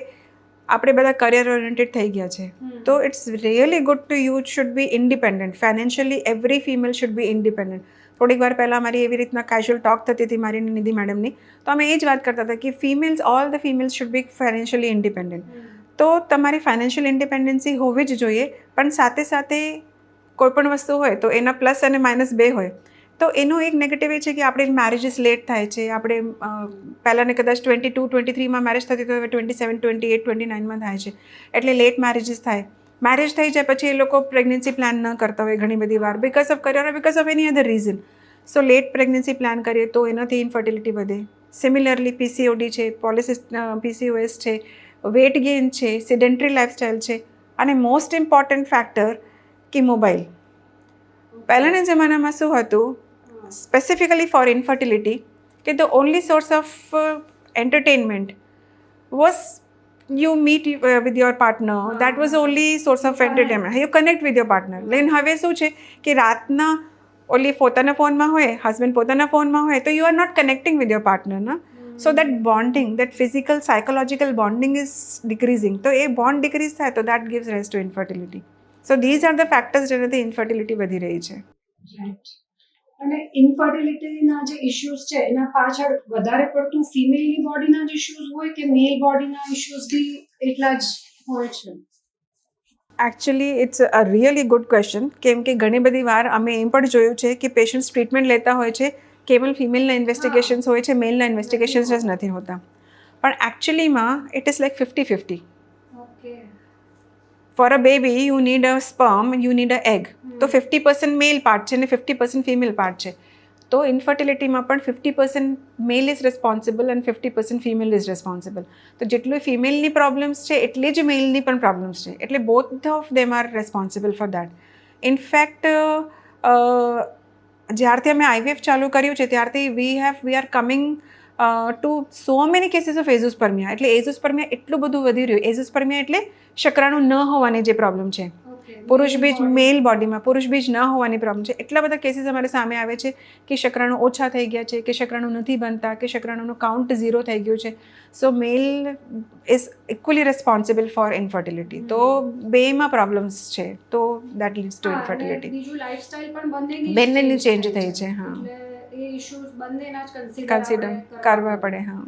આપણે બધા કરિયર ઓરિએન્ટેડ થઈ ગયા છે, તો it's really good to you should be independent financially. Every female should be independent. થોડીક વાર પહેલાં મારી એવી રીતના કેઝ્યુઅલ ટોક થતી હતી મારી નિધિ મેડમની, તો અમે એ જ વાત કરતા હતા કે all the females should be financially independent. તો તમારી ફાઇનાન્શિયલ ઇન્ડિપેન્ડન્સી હોવી જ જોઈએ, પણ સાથે સાથે કોઈ પણ વસ્તુ હોય તો એના પ્લસ અને માઇનસ બે હોય. તો એનો એક નેગેટિવ એ છે કે આપણે મેરેજીસ લેટ થાય છે. આપણે પહેલાંને કદાચ 22-23માં મેરેજ થતી તો હવે 27, 28, 29માં થાય છે, એટલે લેટ મેરેજીસ થાય. મેરેજ થઈ જાય પછી એ લોકો પ્રેગ્નન્સી પ્લાન ન કરતા હોય ઘણી બધી વાર, because of career, because of any other reason. So let pregnancy plan કરીએ તો એનાથી ઇન્ફર્ટિલિટી વધે. સિમિલરલી પીસીઓડી છે, પીસીઓએસ છે, વેટ ગેઇન છે, સિડેન્ટરી લાઇફસ્ટાઇલ છે, અને મોસ્ટ ઇમ્પોર્ટન્ટ ફેક્ટર કે મોબાઈલ. પહેલાંના જમાનામાં શું હતું, સ્પેસિફિકલી ફોર ઇન્ફર્ટિલિટી, કે the only source of entertainment was you meet with your partner. That was the only source of entertainment. You connect with your partner. લેकिન હવે શું છે કે રાતના ઓલી પોતાના ફોનમાં હોય, હસબન્ડ પોતાના ફોનમાં હોય, તો you are not connecting with your partner ના. So that bonding, that physical psychological bonding is decreasing. તો એ બોન્ડ ડિક્રીઝ થાય તો that gives rise to infertility. So these are the factors જેનાથી ઇન્ફર્ટિલિટી વધી રહી છે. રાઈટ. અને ઇન્ફર્ટિલિટીના જે ઇશ્યુઝ છે એના પાછળ વધારે પડતું ફિમેલની બોડીના જ ઇશ્યુઝ હોય કે મેલ બોડીના ઇશ્યુઝ બી એટલા જ હોય છે? Actually it's a really good question, કેમ કે ઘણી બધી વાર અમે એમ પણ જોયું છે કે પેશન્ટ્સ ટ્રીટમેન્ટ લેતા હોય છે, કેવલ ફિમેલના ઇન્વેસ્ટિગેશન્સ હોય છે, મેલના ઇન્વેસ્ટિગેશન્સ જ નથી હોતા. પણ એકચ્યુઅલીમાં it is like 50-50. Okay. For a baby you need a sperm, you need a egg. તો 50% મેલ પાર્ટ છે અને 50% ફિમેલ પાર્ટ છે. તો ઇન્ફર્ટિલિટીમાં પણ 50% મેલ ઇઝ રિસ્પોન્સિબલ અને 50% ફિમેલ ઇઝ રિસ્પોન્સિબલ. તો જેટલું ફિમેલની પ્રોબ્લેમ્સ છે એટલી જ મેલની પણ પ્રોબ્લેમ્સ છે, એટલે both of them are responsible for that. In fact જ્યારથી અમે આઈવીએફ ચાલુ કર્યું છે ત્યારથી we are coming to so many cases of azoospermia. એટલે એઝોસ્પર્મિયા એટલું બધું વધી રહ્યું. એઝોસ્પર્મિયા એટલે શુક્રાણુ ન હોવાની જે પ્રોબ્લેમ છે, પુરુષ બીજ મેલ બોડીમાં પુરુષ બીજ ન હોવાની પ્રોબ્લેમ છે. એટલા બધા કેસીસ અમારે સામે આવે છે કે શુક્રાણુ ઓછા થઈ ગયા છે, કે શુક્રાણુ નથી બનતા, કે શુક્રાણુનું કાઉન્ટ 0 થઈ ગયું છે. So male is equally responsible for infertility. તો બેમાં પ્રોબ્લેમ્સ છે, તો દેટ લીડ્સ ટુ ઇન્ફર્ટિલિટી. બીજું લાઇફસ્ટાઇલ પણ બંનેની ચેન્જ થઈ છે. હા, એ ઇશ્યુઝ બંનેના જ કન્સિડર કરવા પડે. હા.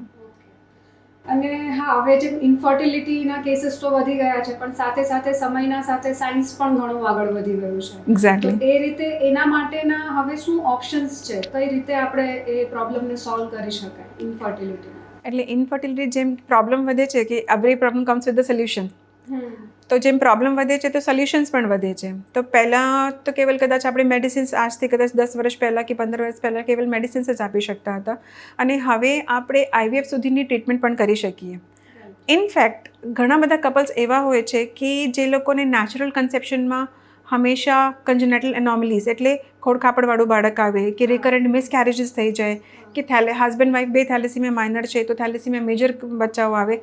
અને હા, હવે જે ઇન્ફર્ટિલિટીના કેસીસ તો વધી ગયા છે, પણ સાથે સાથે સમયના સાથે સાયન્સ પણ ઘણું આગળ વધી ગયું છે. એક્ઝેક્ટલી. તો એ રીતે એના માટેના હવે શું ઓપ્શન્સ છે, કઈ રીતે આપણે એ પ્રોબ્લેમને સોલ્વ કરી શકાય ઇન્ફર્ટિલિટીના? એટલે ઇન્ફર્ટિલિટી જેમ પ્રોબ્લેમ વધે છે કે every problem comes with the solution. તો જેમ પ્રોબ્લેમ વધે છે તો સોલ્યુશન્સ પણ વધે છે. તો પહેલાં તો કેવલ કદાચ આપણે મેડિસિન્સ આજથી કદાચ 10 વર્ષ પહેલાં કે 15 વર્ષ પહેલાં કેવલ મેડિસિન્સ જ આપી શકતા હતા, અને હવે આપણે આઈવીએફ સુધીની ટ્રીટમેન્ટ પણ કરી શકીએ. ઇનફેક્ટ ઘણા બધા કપલ્સ એવા હોય છે કે જે લોકોને નેચરલ કન્સેપ્શનમાં હંમેશા કન્જેનેટલ એનોમલીઝ એટલે ખોડખાપડવાળું બાળક આવે, કે રિકરન્ટ મિસકેરેજીસ થઈ જાય, કે હસબન્ડ વાઈફ બે થેલેસીમિયા માઇનર છે તો થેલેસીમિયા મેજર બચ્ચાઓ આવે,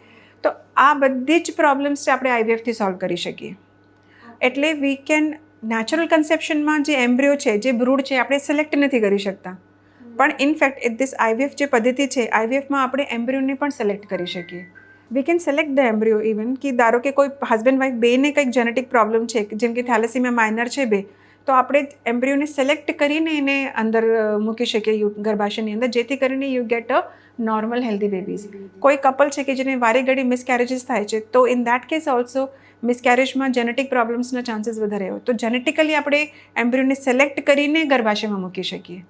તો આ બધી જ પ્રોબ્લેમ્સ આપણે આઈવીએફથી સોલ્વ કરી શકીએ. એટલે વી કેન નેચરલ કન્સેપ્શનમાં જે એમ્બ્રિયો છે, જે બ્રૂડ છે, આપણે સિલેક્ટ નથી કરી શકતા, પણ ઇનફેક્ટ ધીસ આઈવીએફ જે પદ્ધતિ છે, આઈવીએફમાં આપણે એમ્બ્રિયોને પણ સિલેક્ટ કરી શકીએ. We can select the embryo even, કે ધારો કે કોઈ હસબન્ડ વાઈફ બેને કંઈક જેનેટિક પ્રોબ્લેમ છે, જેમ કે થેલેસીમિયા માઇનર છે બે, તો આપણે એમ્બ્રિયોને સિલેક્ટ કરીને એને અંદર મૂકી શકીએ ગર્ભાશયની અંદર, જેથી કરીને you get a normal healthy babies. કોઈ કપલ છે કે જેને વારે ઘડી મિસકેરેજીસ થાય છે, તો ઇન દેટ કેસ ઓલ્સો મિસકેરેજમાં જેનેટિક પ્રોબ્લેમ્સના ચાન્સીસ વધારે હોય, તો જેનેટિકલી આપણે એમ્બ્રિયોને સિલેક્ટ કરીને ગર્ભાશયમાં મૂકી શકીએ.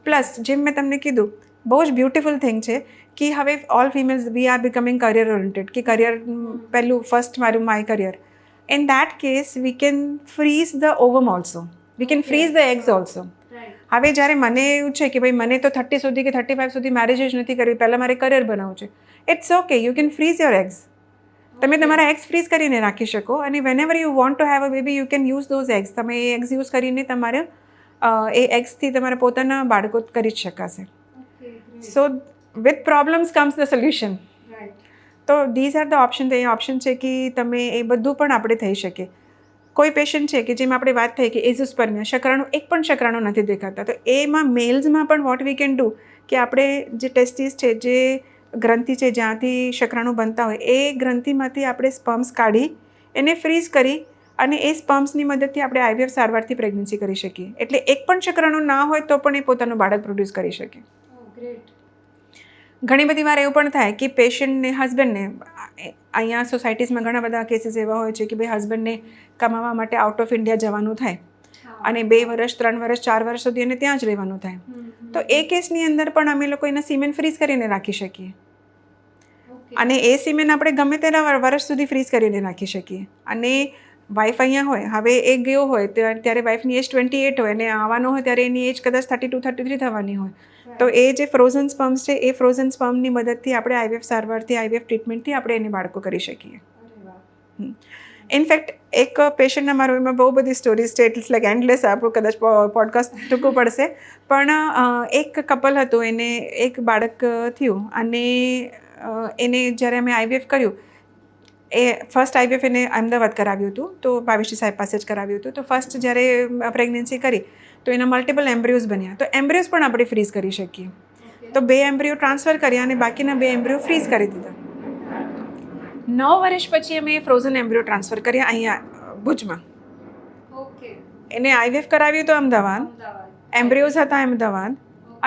પ્લસ જેમ મેં તમને કીધું, બહુ જ બ્યુટિફુલ થિંગ છે કે હવે all females we are becoming career oriented, કે કરિયર પહેલું ફર્સ્ટ મારું my career. In that case, we can freeze the ovum also. We can freeze the eggs also. હવે જ્યારે મને એવું છે કે ભાઈ મને તો 30 સુધી કે 35 સુધી મેરેજ જ નથી કરવી, પહેલાં મારે કરિયર બનાવવું છે, it's okay, you can freeze your eggs. તમે તમારા એગ્સ ફ્રીઝ કરીને રાખી શકો અને whenever you want to have a baby you can use those eggs. તમે એ એગ્સ યુઝ કરીને તમારે એ એગ્સથી તમારા પોતાના બાળકો કરી જ શકાશે. So with problems comes the solution. તો ધીઝ આર ધ ઓપ્શન. એ ઓપ્શન છે કે તમે એ બધું પણ આપણે થઈ શકે. કોઈ પેશન્ટ છે કે જેમ આપણે વાત થઈ કે એઝોસ્પર્મિયા, શુક્રાણુ એક પણ શુક્રાણુ નથી દેખાતા, તો એમાં મેલ્સમાં પણ વોટ વી કેન ડુ કે આપણે જે ટેસ્ટિસ છે, જે ગ્રંથિ છે જ્યાંથી શુક્રાણુ બનતા હોય, એ ગ્રંથિમાંથી આપણે સ્પર્મ્સ કાઢી એને ફ્રીઝ કરી અને એ સ્પર્મ્સની મદદથી આપણે આઈવીએફ સારવારથી પ્રેગ્નન્સી કરી શકીએ. એટલે એક પણ શુક્રાણુ ના હોય તો પણ એ પોતાનું બાળક પ્રોડ્યુસ કરી શકે. ઘણી બધી વાર એવું પણ થાય કે પેશન્ટને હસબન્ડને, અહીંયા સોસાયટીઝમાં ઘણા બધા કેસીસ એવા હોય છે કે ભાઈ હસબન્ડને કમાવા માટે આઉટ ઓફ ઇન્ડિયા જવાનું થાય અને 2 વર્ષ 3 વર્ષ 4 વર્ષ સુધી એને ત્યાં જ રહેવાનું થાય, તો એ કેસની અંદર પણ અમે લોકો એના સીમેન ફ્રીઝ કરીને રાખી શકીએ અને એ સીમેન આપણે ગમે તેના વર્ષ સુધી ફ્રીઝ કરીને રાખી શકીએ. અને વાઈફ અહીંયા હોય, હવે એ ગયો હોય ત્યારે વાઈફની એજ 28 હોય અને આવવાનો હોય ત્યારે એની એજ કદાચ 32-33 થવાની હોય, તો એ જે ફ્રોઝન સ્પર્મ્સ છે એ ફ્રોઝન સ્પર્મની મદદથી આપણે આઈવીએફ સારવારથી, આઈવીએફ ટ્રીટમેન્ટથી આપણે એને બાળકો કરી શકીએ. ઇનફેક્ટ એક પેશન્ટના મારો એમાં બહુ બધી સ્ટોરીઝ છે, ઇટ્સ લાઈક એન્ડલેસ. આપણું કદાચ પોડકાસ્ટ ટૂંકું પડશે, પણ એક કપલ હતું, એને એક બાળક થયું અને એને જ્યારે અમે આઈવીએફ કર્યું, એ ફર્સ્ટ આઈવીએફ એને અમદાવાદ કરાવ્યું હતું, તો ભાવેશજી સાહેબ પાસે જ કરાવ્યું હતું. તો ફર્સ્ટ જ્યારે પ્રેગ્નન્સી કરી તો એના મલ્ટિપલ એમ્બ્રિયોઝ બન્યા, તો એમ્બ્રિયોઝ પણ આપણે ફ્રીઝ કરી શકીએ. તો 2 એમ્બ્રિયો ટ્રાન્સફર કર્યા અને બાકીના 2 એમ્બ્રિયો ફ્રીઝ કરી દીધા. 9 વર્ષ પછી અમે ફ્રોઝન એમ્બ્રિયો ટ્રાન્સફર કર્યા અહીંયા ભુજમાં. એને આઈવીએફ કરાવ્યું તો અમદાવાદ, એમ્બ્રિયોઝ હતા અમદાવાદ,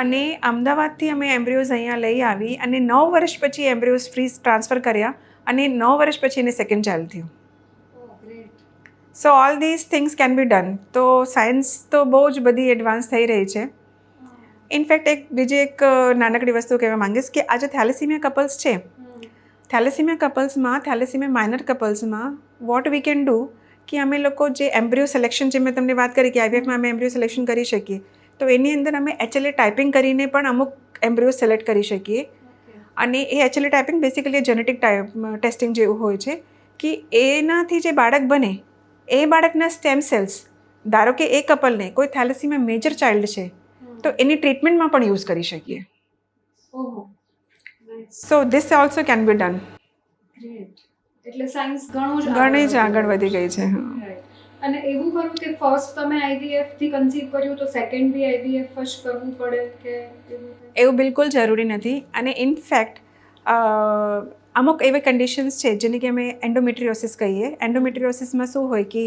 અને અમદાવાદથી અમે એમ્બ્રિયોઝ અહીંયા લઈ આવી અને 9 વર્ષ પછી એમ્બ્રિયોઝ ફ્રીઝ ટ્રાન્સફર કર્યા અને 9 વર્ષ પછી એને સેકન્ડ ચાઇલ્ડ થયું. સો all these things can be done. તો સાયન્સ તો બહુ જ બધી એડવાન્સ થઈ રહી છે. ઇનફેક્ટ બીજી એક નાનકડી વસ્તુ કહેવા માંગીશ કે આજે થેલેસીમિયા કપલ્સ છે, થેલેસીમિયા કપલ્સમાં, થેલેસીમિયા માઇનર કપલ્સમાં વોટ વી કેન ડુ કે અમે લોકો જે એમ્બ્રિયો સિલેક્શન, જે મેં તમને વાત કરી કે આઈવીએફમાં અમે એમ્બ્રિયો સિલેક્શન કરી શકીએ, તો એની અંદર અમે HLA ટાઈપિંગ કરીને પણ અમુક એમ્બ્રિયો સિલેક્ટ કરી શકીએ. અને એ HLA typing basically genetic testing જેવું હોય છે કે એનાથી જે બાળક બને એ બાળકના સ્ટેમ સેલ્સ, ધારો કે એ કપલને કોઈ થેલેસીમિયા મેજર ચાઇલ્ડ છે તો એની ટ્રીટમેન્ટમાં પણ યુઝ કરી શકીએ. So this also can be done. એટલે સાયન્સ ઘણી જ આગળ વધી ગઈ છે. અને એવું ખરું કે ફર્સ્ટ તમે આઈવીએફ થી કન્સીવ કર્યું તો સેકન્ડ બી આઈવીએફ જ કરવું પડે કે એવું બિલકુલ જરૂરી નથી. અને ઇનફેક્ટ અમુક એવી કન્ડિશન્સ છે જેને કે અમે એન્ડોમેટ્રિયોસિસ કહીએ. એન્ડોમેટ્રિયોસિસમાં શું હોય કે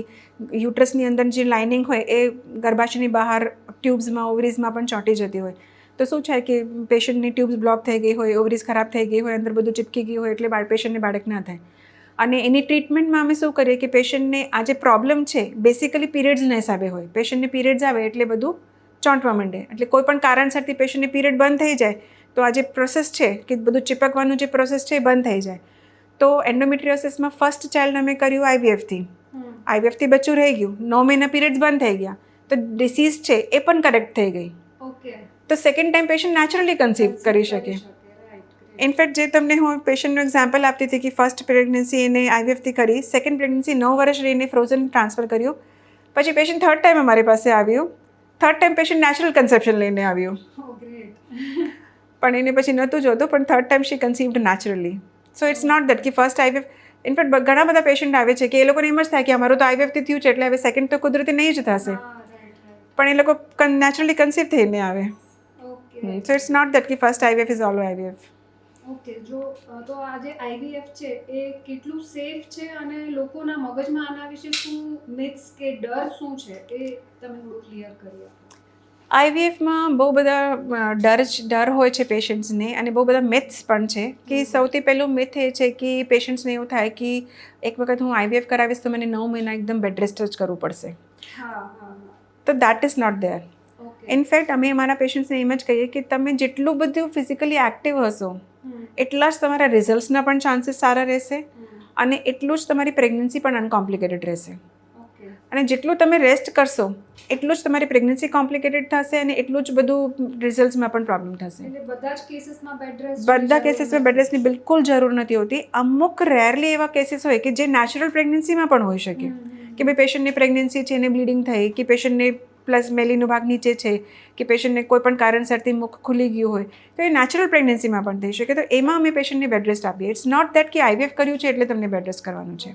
યુટ્રસની અંદર જે લાઇનિંગ હોય એ ગર્ભાશયની બહાર ટ્યુબ્સમાં, ઓવરીઝમાં પણ ચોંટી જતી હોય. તો શું છે કે પેશન્ટની ટ્યુબ્સ બ્લોક થઈ ગઈ હોય, ઓવરીઝ ખરાબ થઈ ગઈ હોય, અંદર બધું ચીપકી ગયું હોય, એટલે પેશન્ટને બાળક ના થાય. અને એની ટ્રીટમેન્ટમાં અમે શું કરીએ કે પેશન્ટને આ જે પ્રોબ્લેમ છે બેસિકલી પીરિયડ્સના હિસાબે હોય. પેશન્ટને પીરિયડ્સ આવે એટલે બધું ચોંટવા માંડે, એટલે કોઈ પણ કારણસરથી પેશન્ટને પીરિયડ બંધ થઈ જાય તો આ જે પ્રોસેસ છે કે બધું ચીપકવાનું જે પ્રોસેસ છે એ બંધ થઈ જાય. તો એન્ડોમેટ્રિયોસિસમાં ફર્સ્ટ ચાઇલ્ડ અમે કર્યું આઈવીએફથી. આઈવીએફથી બચ્ચું રહી ગયું, 9 મહિના પીરિયડ્સ બંધ થઈ ગયા, તો ડિસીઝ છે એ પણ કરેક્ટ થઈ ગઈ. તો second time patient naturally conceive કરી શકે. ઇનફેક્ટ જે તમને હું પેશન્ટનું એક્ઝામ્પલ આપતી હતી કે ફર્સ્ટ પ્રેગ્નન્સી એને આઈવીએફથી કરી, સેકન્ડ પ્રેગ્નન્સી 9 વર્ષ રહીને ફ્રોઝન ટ્રાન્સફર કર્યું, પછી પેશન્ટ થર્ડ ટાઈમ અમારી પાસે આવ્યું. Third time patient natural conception લઈને આવ્યું, પણ એને પછી નહોતું જોતું, પણ third time she conceived naturally. So it's not that કે ફર્સ્ટ આઈવીએફ. ઇનફેક્ટ ઘણા બધા પેશન્ટ આવે છે કે એ લોકોને એમ જ થાય કે અમારું તો આઈવીએફથી થયું છે એટલે હવે સેકન્ડ તો કુદરતી નહીં જ થશે, પણ એ લોકો નેચરલી કન્સીવ થઈને આવે. સો ઇટ્સ નોટ દેટ કે first IVF is all IVF. Okay, જો તો આ જે આઈવીએફ છે એ કેટલું સેફ છે અને લોકોના મગજમાં આના વિશે શું મિથ્સ કે ડર શું છે એ તમે થોડું ક્લિયર કરી આપો. આઈવીએફમાં બહુ બધા ડર હોય છે પેશન્ટ્સને, અને બહુ બધા મિથ્સ પણ છે. કે સૌથી પહેલું મિથ એ છે કે પેશન્ટ્સને એવું થાય કે એક વખત હું આઈવીએફ કરાવીશ તો મને 9 મહિના એકદમ બેડ રેસ્ટ જ કરવું પડશે. તો that is not there. In fact અમે અમારા પેશન્ટ્સને એમ જ કહીએ કે તમે જેટલું બધું ફિઝિકલી એક્ટિવ હશો એટલા જ તમારા રિઝલ્ટ્સના પણ ચાન્સીસ સારા રહેશે, અને એટલું જ તમારી પ્રેગ્નન્સી પણ અનકોમ્પ્લિકેટેડ રહેશે. અને જેટલું તમે રેસ્ટ કરશો એટલું જ તમારી પ્રેગ્નન્સી કોમ્પ્લિકેટેડ થશે, અને એટલું જ બધું રિઝલ્ટ્સમાં પણ પ્રોબ્લેમ થશે. એટલે બધા જ કેસીસમાં બધા કેસીસમાં બેડ રેસ્ટની બિલકુલ જરૂર નથી હોતી. અમુક રેરલી એવા કેસીસ હોય કે જે નેચરલ પ્રેગ્નન્સીમાં પણ હોઈ શકે, કે ભાઈ પેશન્ટની પ્રેગ્નન્સી છે એને બ્લીડિંગ થઈ, કે પેશન્ટને પ્લસ મેલીનો ભાગ નીચે છે, કે પેશન્ટને કોઈ પણ કારણસરથી મુખ ખુલી ગયું હોય, તો એ નેચરલ પ્રેગ્નન્સીમાં પણ થઈ શકે. તો એમાં અમે પેશન્ટને બેડ રેસ્ટ આપીએ. ઇટ્સ નોટ દેટ કે આઈવીએફ કર્યું છે એટલે તમને બેડ રેસ્ટ કરવાનું છે.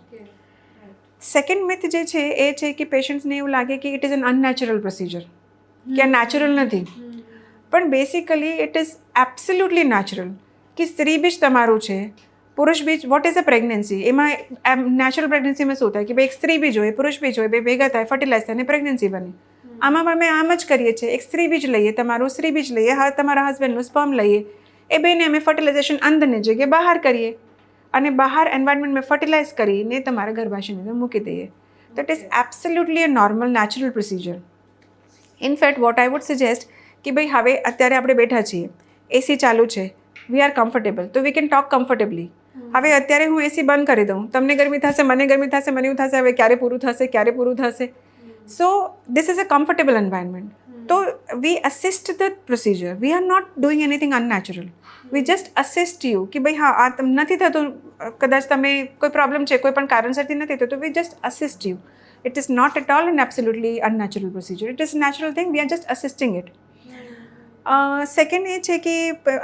સેકન્ડ મિથ જે છે એ છે કે પેશન્ટ્સને એવું લાગે કે it is an unnatural procedure, કે આ નેચરલ નથી. પણ basically it is absolutely natural. કે સ્ત્રી બીજ તમારું છે, પુરુષ બીજ, વોટ ઇઝ અ પ્રેગ્નન્સી? એમાં નેચરલ પ્રેગ્નન્સીમાં શું થાય કે ભાઈ એક સ્ત્રી બીજ હોય, પુરુષ બીજ હોય, બે ભેગા થાય, ફર્ટિલાઇઝ થાય અને પ્રેગ્નન્સી બને. આમાં અમે આમ જ કરીએ છીએ. એક સ્ત્રી બીજ લઈએ, તમારું સ્ત્રી બીજ લઈએ, તમારા હસબન્ડનું સ્પર્મ લઈએ, એ બેને અમે ફર્ટિલાઇઝેશન અંદરની જગ્યાએ બહાર કરીએ, અને બહાર એન્વાયરમેન્ટમાં ફર્ટિલાઇઝ કરીને તમારા ગર્ભાશયની અંદર મૂકી દઈએ. તો it is absolutely a normal natural procedure. In fact what I would suggest કે ભાઈ હવે અત્યારે આપણે બેઠા છીએ, એસી ચાલુ છે, વી આર કમ્ફર્ટેબલ, તો વી કેન ટોક કમ્ફર્ટેબલી. હવે અત્યારે હું એસી બંધ કરી દઉં, તમને ગરમી થશે, મને ગરમી થશે, મને એવું થશે હવે ક્યારે પૂરું થશે, ક્યારે પૂરું થશે. સો this is a comfortable environment. So we assist the procedure. We are not doing anything unnatural. We just assist you કે ભાઈ હા આ નથી થતું, કદાચ તમે કોઈ પ્રોબ્લેમ છે, કોઈ પણ કારણસરથી નથી થતું, we just assist you. It is not at all an absolutely unnatural procedure. It is a natural thing. We are just assisting it. Second એ છે કે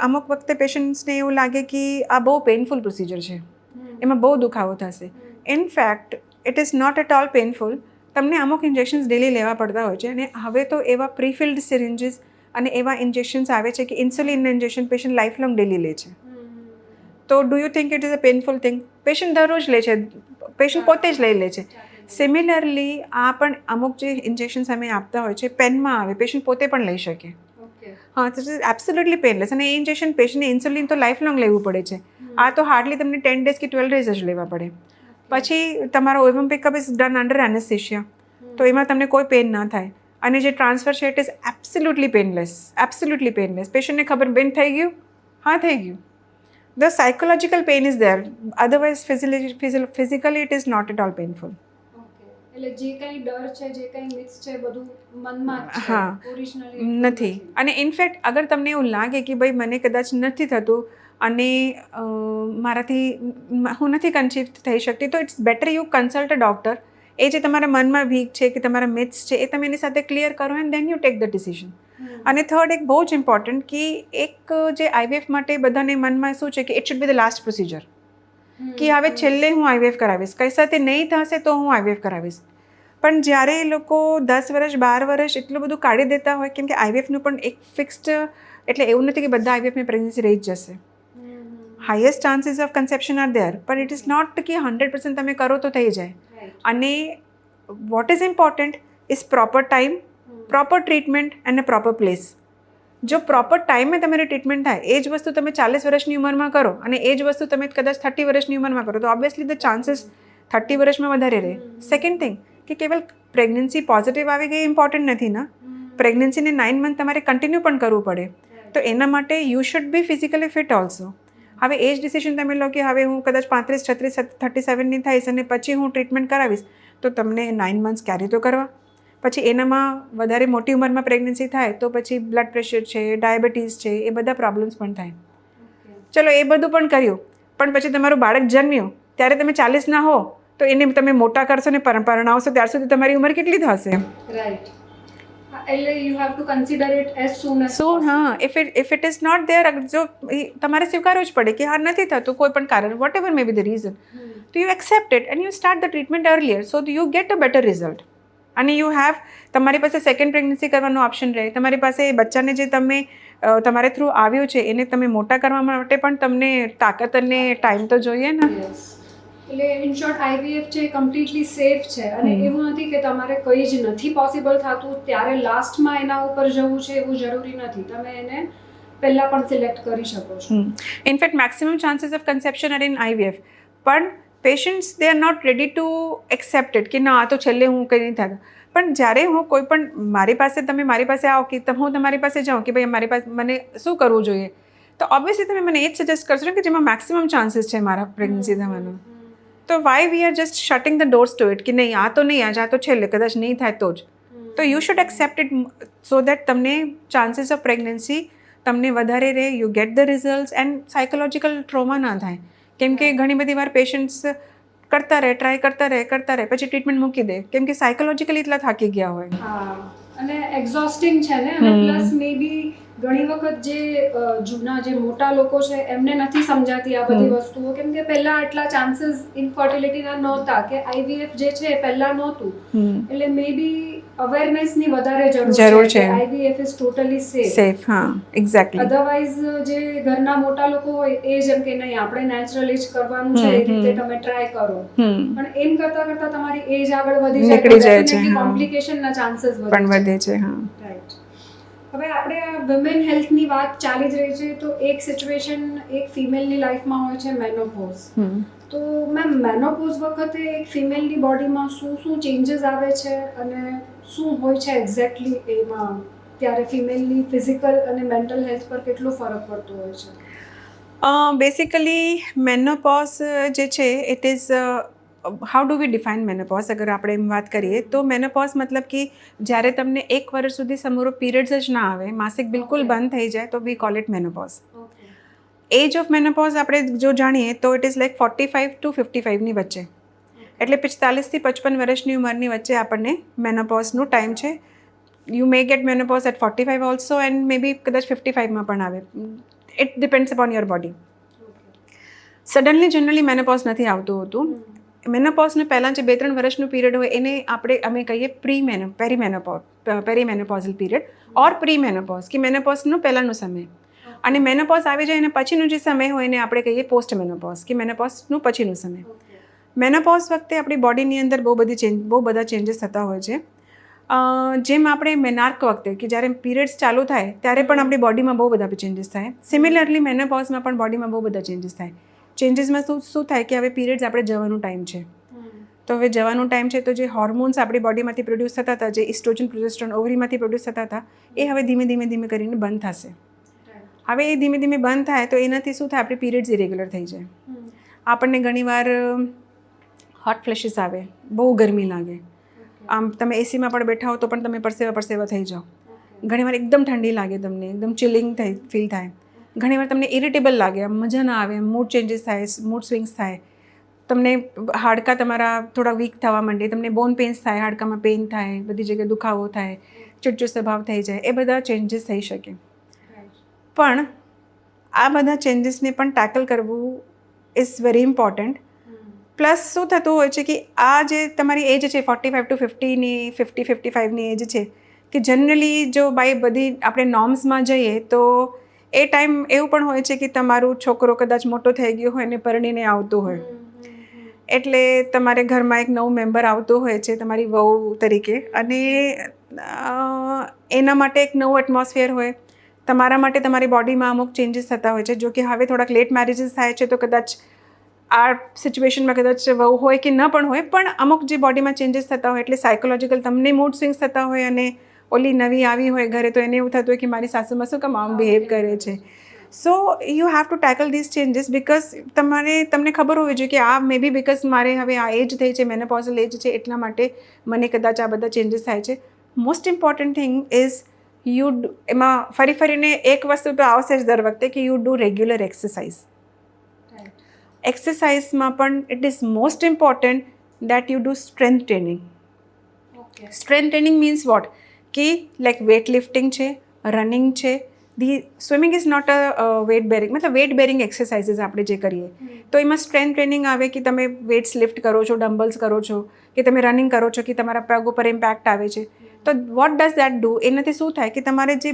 અમુક વખતે પેશન્ટ્સને એવું લાગે કે આ બહુ પેઇનફુલ પ્રોસિજર છે, એમાં બહુ દુખાવો થશે. In fact it is not at all painful. તમને અમુક ઇન્જેક્શન્સ ડેલી લેવા પડતા હોય છે, અને હવે તો એવા પ્રીફિલ્ડ સિરિન્જીસ અને એવા ઇન્જેક્શન્સ આવે છે કે ઇન્સ્યુલિનના injection patient life long daily લે છે. તો do you think it is a painful thing? Patient દરરોજ લે છે, પેશન્ટ પોતે જ લઈ લે છે. સિમિલરલી આ પણ અમુક જે ઇન્જેક્શન્સ અમે આપતા હોય છે પેનમાં આવે, પેશન્ટ પોતે પણ લઈ શકે. હા, તો ઇઝ એબ્સોલ્યુટલી પેનલેસ. અને એ ઇન્જેક્શન પેશન્ટને ઇન્સ્યુલિન તો લાઈફ લોંગ લેવું પડે છે. આ તો હાર્ડલી તમને 10 days કે 12 days જ લેવા પડે. પછી તમારો ovum pickup is done under anaesthesia, તો એમાં તમને કોઈ પેન ના થાય. અને જે ટ્રાન્સફર છે it is absolutely painless, absolutely painless. પેશન્ટને ખબર બેન થઈ ગયું, હા થઈ ગયું. The psychological pain is there, otherwise physically it is not at all painful. એટલે જે કંઈ ડર છે, જે કંઈ મિથ્સ છે, બધું મનમાં જ છે, હા, ઓરિજિનલી નથી. અને ઇનફેક્ટ અગર તમને એવું લાગે કે ભાઈ મને કદાચ નથી થતું અને મારાથી હું નથી કન્સીવ થઈ શકતી, તો it's better you consult a doctor. એ જે તમારા મનમાં વીક છે કે તમારા મિથ્સ છે એ તમે એની સાથે ક્લિયર કરો, and then you take the decision. અને થર્ડ એક બહુ જ ઇમ્પોર્ટન્ટ કે એક જે આઈવીએફ માટે બધાને મનમાં શું છે કે it should B the last procedure, કે હવે છેલ્લે હું આઈવીએફ કરાવીશ, કઈ સાથે નહીં થશે તો હું આઈવીએફ કરાવીશ. પણ જ્યારે એ લોકો 10 વર્ષ 12 વર્ષ એટલું બધું કાઢી દેતા હોય, કેમ કે આઈવીએફનું પણ એક ફિક્સ્ડ, એટલે એવું નથી કે બધા આઈવીએફની પ્રેગ્નન્સી રહી જ જશે. Highest chances of conception are there, પણ ઇટ ઇઝ નોટ કે 100% તમે કરો તો થઈ જાય. અને what is important is proper time, proper treatment and a proper place. જો પ્રોપર ટાઈમે તમારી ટ્રીટમેન્ટ થાય, એ જ વસ્તુ તમે 40 વર્ષની ઉંમરમાં કરો અને એ જ વસ્તુ તમે કદાચ 30 વર્ષની ઉંમરમાં કરો, તો ઓબ્વિયસલી ધ ચાન્સીસ 30 વર્ષમાં વધારે રહે. સેકન્ડ થિંગ કે કેવલ પ્રેગ્નન્સી પોઝિટિવ આવી ગઈ ઇમ્પોર્ટન્ટ નથી ના, પ્રેગ્નન્સીને 9 મંથ તમારે કન્ટિન્યુ પણ કરવું પડે. તો એના માટે you should B physically fit also. હવે એ જ ડિસિઝન તમે લો કે હવે હું કદાચ 35, 36, 37ની થઈશ અને પછી હું ટ્રીટમેન્ટ કરાવીશ, તો તમને 9 months ક્યારે તો કરવા. પછી એનામાં વધારે મોટી ઉંમરમાં પ્રેગ્નન્સી થાય તો પછી બ્લડ પ્રેશર છે, ડાયાબિટીસ છે, એ બધા પ્રોબ્લેમ્સ પણ થાય. ચલો એ બધું પણ કર્યું, પણ પછી તમારું બાળક જન્મ્યું ત્યારે તમે 40 ના હો, તો એને તમે મોટા કરશો ને પરણાવશો ત્યાર સુધી તમારી ઉંમર કેટલી થશે? રાઈટ. એટલે you have to consider it as soon as so હા, if it is not there, જો તમારે સ્વીકારવું જ પડે કે હા નથી થતું કોઈ પણ કારણ, whatever may be the reason, તો you accept it and you start the treatment earlier so you get a better result. અને યુ હેવ તમારી પાસે સેકન્ડ પ્રેગ્નન્સી કરવાનો ઓપ્શન રહે. તમારી પાસે એ બચ્ચાને જે તમે તમારે થ્રુ આવ્યો છે એને તમે મોટા કરવા માટે પણ તમને તાકાત અને ટાઈમ તો જોઈએ ને. એટલે ઇન શોર્ટ આઈવીએફ છે કમ્પ્લીટલી સેફ છે અને એવું નથી કે તમારે કંઈ જ નથી પોસિબલ થતું ત્યારે લાસ્ટમાં એના ઉપર જવું છે એવું જરૂરી નથી. તમે એને પહેલાં પણ સિલેક્ટ કરી શકો છો. In fact maximum chances of conception are in IVF. પણ patients they are not ready to accept it કે ના આ તો છેલ્લે હું કંઈ નહીં થતા. પણ જ્યારે હું કોઈ પણ મારી પાસે આવો કે હું તમારી પાસે જાઉં કે ભાઈ મારી પાસે મને શું કરવું જોઈએ, તો ઓબ્વિયસલી તમે મને એ જ સજેસ્ટ કરશો ને કે જેમાં મેક્સિમમ ચાન્સીસ છે મારા પ્રેગ્નન્સી થવાનો. તો why we are just shutting the doors to it કે નહીં આ તો નહીં આ તો છેલ્લે કદાચ નહીં થાય તો જ. તો you should accept it so that તમને ચાન્સીસ ઓફ પ્રેગ્નન્સી તમને વધારે રહે, you get the result and psychological trauma ના થાય. કેમ કે ઘણી બધી વાર પેશન્ટ્સ કરતા રહે ટ્રાય કરતા રહે પછી ટ્રીટમેન્ટ મૂકી દે કેમ કે સાયકોલોજીકલી એટલા થાકી ગયા હોય. અને એક્ઝોસ્ટિંગ છે ને અને પ્લસ મે બી ઘણી વખત જે જૂના જે મોટા લોકો છે એમને નથી સમજાતી આ બધી વસ્તુઓ કેમ કે પહેલા આટલા ચાન્સીસ ઇનફર્ટિલિટીના નહોતા કે આઈવીએફ જે છે પહેલા નહોતું. એટલે મે બી અવેરનેસની વધારે જરૂર છે. IVF is totally safe. હા એક્ઝેક્ટલી. અધરવાઇઝ જે ઘરના મોટા લોકો હોય એ જેમ કે નહીં આપણે નેચરલી જ કરવાનું છે એ રીતે તમે ટ્રાય કરો પણ એમ કરતા કરતા તમારી એજ આગળ વધી જાય તો ડેફિનેટલી કોમ્પ્લિકેશનના ચાન્સીસ વધે છે. હા રાઈટ. હવે આપણે આ વિમેન હેલ્થની વાત ચાલી જ રહી છે તો એક સિચ્યુએશન એક ફિમેલની લાઈફમાં હોય છે મેનોપોઝ. તો મેમ મેનોપોઝ વખતે એક ફિમેલની બોડીમાં શું ચેન્જીસ આવે છે અને શું હોય છે એક્ઝેક્ટલી એમાં ત્યારે ફિમેલની ફિઝિકલ અને મેન્ટલ હેલ્થ પર કેટલો ફરક પડતો હોય છે? બેસિકલી મેનોપોઝ જે છે it is how do we define menopause. અગર આપણે એમ વાત કરીએ તો મેનોપોઝ મતલબ કે જ્યારે તમને 1 વર્ષ સુધી સમૂરો પીરિયડ્સ જ ના આવે, માસિક બિલકુલ બંધ થઈ જાય તો we call it menopause. Age of menopause આપણે જો જાણીએ તો ઇટ ઇઝ લાઈક 45 to 55ની વચ્ચે, એટલે 45 થી 55 વર્ષની ઉંમરની વચ્ચે આપણને મેનોપોઝનું ટાઈમ છે. You may get menopause at 45 also and may be કદાચ 55માં પણ આવે. It depends upon your body. Suddenly generally menopause નથી આવતું હોતું. મેનોપોઝને પહેલાં જે 2-3 વર્ષનું પીરિયડ હોય એને અમે કહીએ પેરીમેનોપોઝલ પીરિયડ ઓર પ્રી-મેનોપોઝ કે મેનોપોઝનો પહેલાંનો સમય. અને મેનોપોઝ આવી જાય અને પછીનો જે સમય હોય એને આપણે કહીએ પોસ્ટ મેનોપોઝ કે મેનોપોઝનું પછીનો સમય. મેનોપોઝ વખતે આપણી બોડીની અંદર બહુ બધા ચેન્જીસ થતા હોય છે. જેમ આપણે મેનાર્ક વખતે કે જ્યારે પીરિયડ્સ ચાલુ થાય ત્યારે પણ આપણી બોડીમાં બહુ બધા ચેન્જીસ થાય. સિમિલરલી મેનોપોઝમાં પણ બોડીમાં બહુ બધા ચેન્જીસ થાય. ચેન્જીસમાં શું થાય કે હવે પીરિયડ્સ આપણે જવાનું ટાઈમ છે, તો હવે જવાનું ટાઈમ છે તો જે હોર્મોન્સ આપણી બોડીમાંથી પ્રોડ્યુસ થતા હતા, જે ઇસ્ટ્રોજન પ્રોજેસ્ટેરોન ઓવરીમાંથી પ્રોડ્યુસ થતા હતા એ હવે ધીમે કરીને બંધ થશે. હવે એ ધીમે બંધ થાય તો એનાથી શું થાય આપણી પીરિયડ્સ ઇરેગ્યુલર થઈ જાય. આપણને ઘણીવાર હોટ ફ્લેશિસ આવે, બહુ ગરમી લાગે, આમ તમે એસીમાં પણ બેઠા હો તો પણ તમે પરસેવા થઈ જાઓ. ઘણીવાર એકદમ ઠંડી લાગે, તમને એકદમ ચિલિંગ ફીલ થાય. ઘણીવાર તમને ઇરિટેબલ લાગે, મજા ના આવે, મૂડ ચેન્જીસ થાય, મૂડ સ્વિંગ્સ થાય, તમને હાડકાં તમારા થોડા વીક થવા માંડે, તમને બોન પેઇન્સ થાય, હાડકામાં પેઇન થાય, બધી જગ્યાએ દુખાવો થાય, ચીડચીડ સ્વભાવ થઈ જાય, એ બધા ચેન્જીસ થઈ શકે. પણ આ બધા ચેન્જીસને પણ ટેકલ કરવું ઇઝ વેરી ઇમ્પોર્ટન્ટ. પ્લસ શું થતું હોય છે કે આ જે તમારી એજ છે 45 to 50ની 50-55ની એજ છે કે જનરલી જો બાય બધી આપણે નોર્મ્સમાં જઈએ તો એ ટાઈમ એવું પણ હોય છે કે તમારું છોકરો કદાચ મોટો થઈ ગયો હોય અને પરણીને આવતો હોય, એટલે તમારે ઘરમાં એક નવું મેમ્બર આવતું હોય છે તમારી વહુ તરીકે, અને એના માટે એક નવું એટમોસ્ફિયર હોય. તમારા માટે તમારી બોડીમાં અમુક ચેન્જીસ થતા હોય છે. જો કે હવે થોડાક લેટ મેરેજીસ થાય છે તો કદાચ આ સિચ્યુએશનમાં કદાચ વહુ હોય કે ન પણ હોય, પણ અમુક જે બોડીમાં ચેન્જીસ થતા હોય એટલે સાયકોલોજીકલ તમને મૂડ સ્વિંગ્સ થતા હોય અને ઓલી નવી આવી હોય ઘરે તો એને એવું થતું હોય કે મારી સાસુમાં શું કામ આમ બિહેવ કરે છે. So you have two tackle this changes because તમને ખબર હોવી જોઈએ કે આ મે બી બિકોઝ મારે હવે આ એજ થઈ છે, મેનોપોઝલ એજ છે, એટલા માટે મને કદાચ આ બધા ચેન્જીસ થાય છે. મોસ્ટ ઇમ્પોર્ટન્ટ થિંગ ઇઝ એમાં ફરીને એક વસ્તુ તો આવશે જ દર વખતે કે યુ ડુ રેગ્યુલર એક્સરસાઇઝ. એક્સરસાઇઝમાં પણ it is most important that you do strength training. Strength training means what કે લાઈક વેઇટ લિફ્ટિંગ છે, રનિંગ છે, the swimming is not a weight bearing, મતલબ વેટ બેરિંગ એક્સરસાઇઝીસ આપણે જે કરીએ તો એમાં સ્ટ્રેન્થ ટ્રેનિંગ આવે કે તમે વેટ્સ લિફ્ટ કરો છો, ડમ્બલ્સ કરો છો, કે તમે રનિંગ કરો છો, કે તમારા પગ ઉપર ઇમ્પેક્ટ આવે છે. તો વોટ ડઝ દેટ ડુ? એનાથી શું થાય કે તમારે જે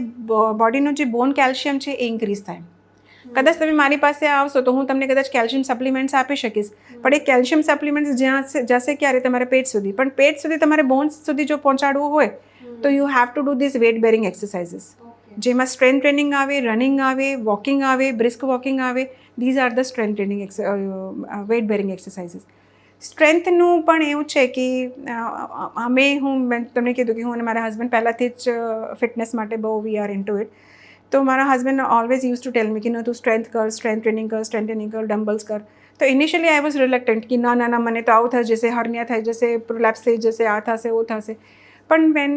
બોડીનું જે બોન કેલ્શિયમ છે એ ઇન્ક્રીઝ થાય. કદાચ તમે મારી પાસે આવશો તો હું તમને કદાચ કેલ્શિયમ સપ્લિમેન્ટ્સ આપી શકીશ, પણ એ કેલ્શિયમ સપ્લિમેન્ટ્સ જ્યાં જશે ક્યારે? તમારે પેટ સુધી. પણ પેટ સુધી તમારે બોન્સ સુધી જો પહોંચાડવું હોય તો you have to do this weight bearing exercises, જેમાં સ્ટ્રેન્થ ટ્રેનિંગ આવે, રનિંગ આવે, વોકિંગ આવે, બ્રિસ્ક વોકિંગ આવે. These are the strength training weight bearing exercises. સ્ટ્રેન્થનું પણ એવું છે કે મેં તમને કીધું કે હું અને મારા હસબન્ડ પહેલાંથી જ ફિટનેસ માટે બહુ વી આર ઇન્ટુ ઇટ. તો મારા husband always use to tell me કે તું સ્ટ્રેન્થ કર, સ્ટ્રેન્થ ટ્રેનિંગ કર, ડમ્બલ્સ કર. તો ઇનિશિયલી આઈ વોઝ રિલેક્ટન્ટ કે ના મને તો આવું થઈ જશે, હર્નિયા થઈ જશે, પ્રોલેપ્સ થઈ જશે, આ થશે, ઓ થશે. પણ when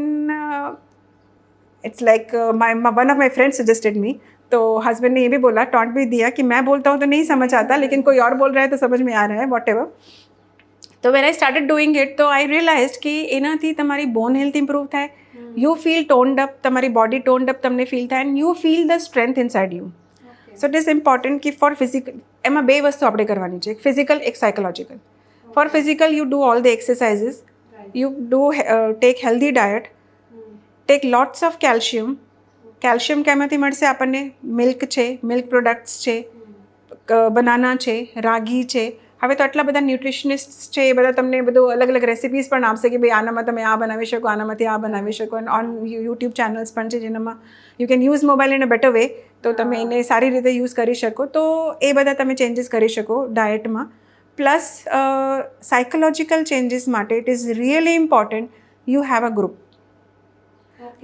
it's like one of my friends suggested me, तो हस्बैंड ने ये भी बोला, टॉन्ट भी दिया कि मैं बोलता हूँ तो नहीं समझ आता, लेकिन कोई और बोल रहा है तो समझ में आ रहा है, वॉट एवर. तो when I started doing it तो आई रियलाइज कि એનાથી તમારી બોન હેલ્થ ઇમ્પ્રૂવ થાય, યુ ફીલ ટોન્ડ અપ, તમારી બોડી ટોન્ડ અપ તમને ફીલ થાય, and you feel the strength inside you. So it is important કે ફોર ફિઝિકલ, એમાં બે વસ્તુ આપણે કરવાની છે, એક ફિઝિકલ, એક psychological. For physical you do all the exercises, you do take healthy diet, tech lots of calcium. Calcium ક્યાંમાંથી મળશે આપણને? મિલ્ક છે, મિલ્ક પ્રોડક્ટ્સ છે, બનાના છે, રાગી છે. હવે તો આટલા બધા ન્યુટ્રિશનિસ્ટ છે, એ બધા તમને બધું અલગ અલગ રેસિપીઝ પણ આપશે કે ભાઈ આનામાં તમે આ બનાવી શકો, આનામાંથી આ બનાવી શકો. અને ઓન યુટ્યુબ ચેનલ્સ પણ છે જેનામાં you can use mobile in a better way, તો તમે એને સારી રીતે યુઝ કરી શકો. તો એ બધા તમે ચેન્જીસ કરી શકો ડાયટમાં. પ્લસ સાયકોલોજીકલ ચેન્જીસ માટે it is really important you have a group.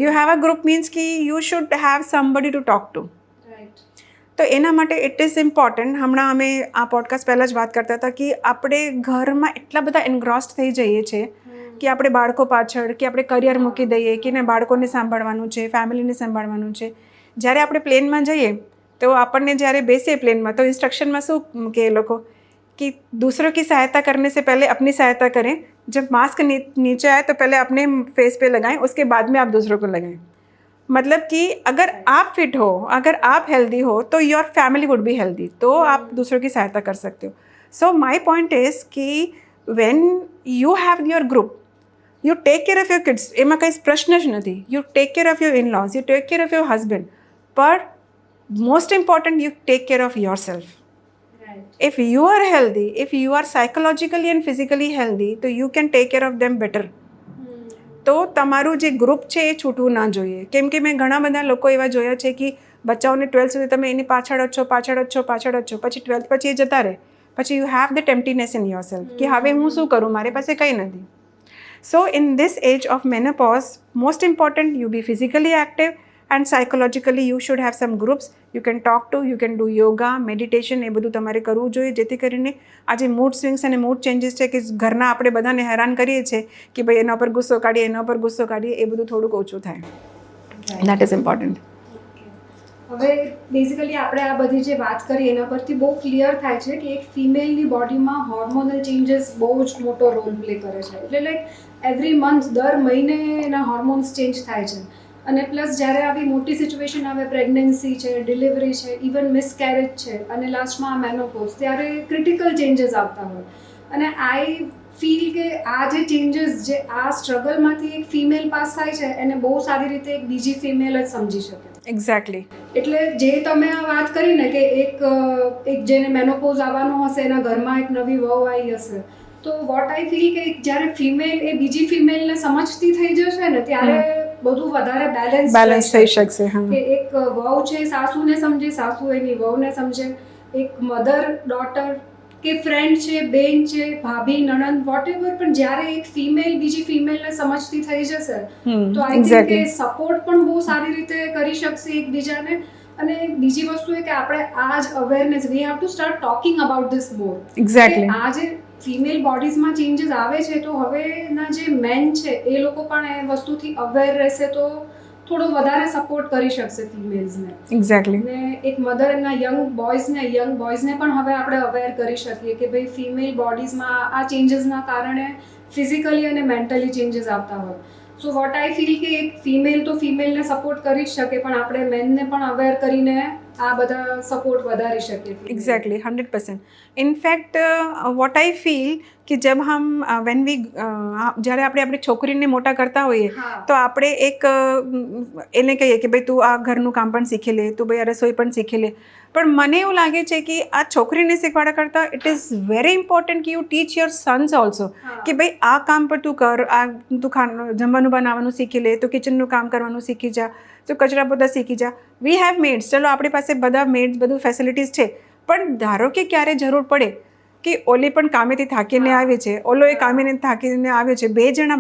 You have a group means કે you should have somebody to talk to. તો એના માટે ઇટ ઇઝ ઇમ્પોર્ટન્ટ. હમણાં અમે આ પોડકાસ્ટ પહેલાં જ વાત કરતા હતા કે આપણે ઘરમાં એટલા બધા એન્ગ્રોસ્ડ થઈ જઈએ છીએ કે આપણે બાળકો પાછળ, કે આપણે કરિયર મૂકી દઈએ કે ને બાળકોને સાંભળવાનું છે, ફેમિલીને સંભાળવાનું છે. જ્યારે આપણે પ્લેનમાં જઈએ તો આપણને જ્યારે બેસીએ પ્લેનમાં તો ઇન્સ્ટ્રક્શનમાં શું કે એ લોકો कि दूसरों की सहायता करने से पहले अपनी सहायता करें, जब मास्क नीचे आए तो पहले अपने फेस पे लगाएं, उसके बाद में आप दूसरों को लगाएं. मतलब कि अगर आप फिट हो, अगर आप हेल्दी हो तो your family would be healthy, तो आप दूसरों की सहायता कर सकते हो. सो माई पॉइंट इज़ कि when you have your group, you take care of your kids, એમાં કંઈ પ્રશ્ન જ નથી. You take care of your in laws, you take care of your husband, પણ most important you take care of yourself. If you are healthy, if you are psychologically and physically healthy, તો you can take care of them better. તો તમારું જે group છે એ છૂટવું ના જોઈએ. કેમ કે મેં ઘણા બધા લોકો એવા જોયા છે કે બચ્ચાઓને 12th સુધી તમે એની પાછળ જ છો, પછી 12th પછી એ જતા રહે, પછી you have the emptiness in yourself કે હવે હું શું કરું, મારી પાસે કંઈ નથી. So in this age of menopause, most important you be physically active and psychologically you should have some groups you can talk to, you can do yoga, meditation. એ બધું તમારે કરવું જોઈએ જેથી કરીને આ જે મૂડ સ્વિંગ્સ અને મૂડ ચેન્જીસ છે કે ઘરના આપણે બધાને હેરાન કરીએ છીએ કે ભાઈ એના પર ગુસ્સો કાઢીએ, એ બધું થોડુંક ઓછું થાય. That is important. હવે બેઝિકલી આપણે આ બધી જે વાત કરી એના પરથી બહુ ક્લિયર થાય છે કે એક ફિમેલની બોડીમાં હોર્મોનલ ચેન્જીસ બહુ જ મોટો રોલ પ્લે કરે છે. એટલે લાઈક એવરી મંથ, દર મહિને એના હોર્મોન્સ ચેન્જ થાય છે. અને પ્લસ જ્યારે આવી મોટી સિચ્યુએશન આવે, પ્રેગ્નન્સી છે, ડિલિવરી છે, ઇવન મિસકેરેજ છે અને લાસ્ટમાં મેનોપોઝ, ત્યારે ક્રિટિકલ ચેન્જીસ આવતા હોય. અને આઈ ફીલ કે આ જે ચેન્જીસ, જે આ સ્ટ્રગલમાંથી એક ફિમેલ પાસ થાય છે એને બહુ સારી રીતે એક બીજી ફિમેલ જ સમજી શકે. એક્ઝેક્ટલી. એટલે જે તમે આ વાત કરી ને કે એક જેને મેનોપોઝ આવવાનો હશે, એના ઘરમાં એક નવી વહુ આવી હશે, તો વોટ આઈ ફીલ કે જ્યારે ફિમેલ એ બીજી ફિમેલને સમજતી થઈ જશે ને ત્યારે બધું વધારે બેલેન્સ થઈ શકશે. કે એક વહુ છે સાસુને સમજે, સાસુ એની વહુને સમજે, એક મધર ડોટર કે ફ્રેન્ડ છે, બેન છે, ભાભી, નણંદ, વોટ એવર. પણ જ્યારે એક ફિમેલ બીજી ફિમેલને સમજતી થઈ જશે તો આઈ થિંક કે સપોર્ટ પણ બહુ સારી રીતે કરી શકશે એકબીજાને. અને બીજી વસ્તુ એ કે આપણે આ જ awareness, we have to start talking about this more. Exactly. આ જે ફિમેલ બોડીઝમાં ચેન્જીસ આવે છે તો હવેના જે મેન છે એ લોકો પણ એ વસ્તુથી અવેર રહેશે તો થોડો વધારે સપોર્ટ કરી શકશે ફિમેલ્સને. એક્ઝેક્ટલી. ને એક મધરના યંગ બોયઝને પણ હવે આપણે અવેર કરી શકીએ કે ભાઈ ફિમેલ બોડીઝમાં આ ચેન્જીસના કારણે ફિઝિકલી અને મેન્ટલી ચેન્જીસ આવતા હોય. સો વોટ આઈ ફીલ કે એક ફિમેલ તો ફિમેલને સપોર્ટ કરી જ શકે, પણ આપણે મેનને પણ અવેર કરીને આ બધા સપોર્ટ વધારી શકીએ. Exactly 100%. In fact what I feel कि जब हम वेन वी જ્યારે આપણે છોકરીને મોટા કરતા હોઈએ તો આપણે એક એને કહીએ કે ભાઈ તું આ ઘરનું કામ પણ શીખી લે, તું ભાઈ આ રસોઈ પણ શીખી લે. પણ મને એવું લાગે છે કે આ છોકરીને શીખવાડવા કરતાં ઇટ ઇઝ વેરી ઇમ્પોર્ટન્ટ કે you teach your Sons also કે ભાઈ આ કામ પર તું કર, આ તું જમવાનું બનાવવાનું શીખી લે, તું કિચનનું કામ કરવાનું શીખી જા, તું કચરા પોતા શીખી જા. વી હેવ મેડ્સ, ચલો આપણી પાસે બધા મેડ્સ બધું ફેસિલિટીઝ છે, પણ ધારો કે ક્યારે જરૂર પડે કે ઓલી પણ કામેથી થાકીને આવે છે, ઓલો એ કામીને થાકીને આવ્યો છે,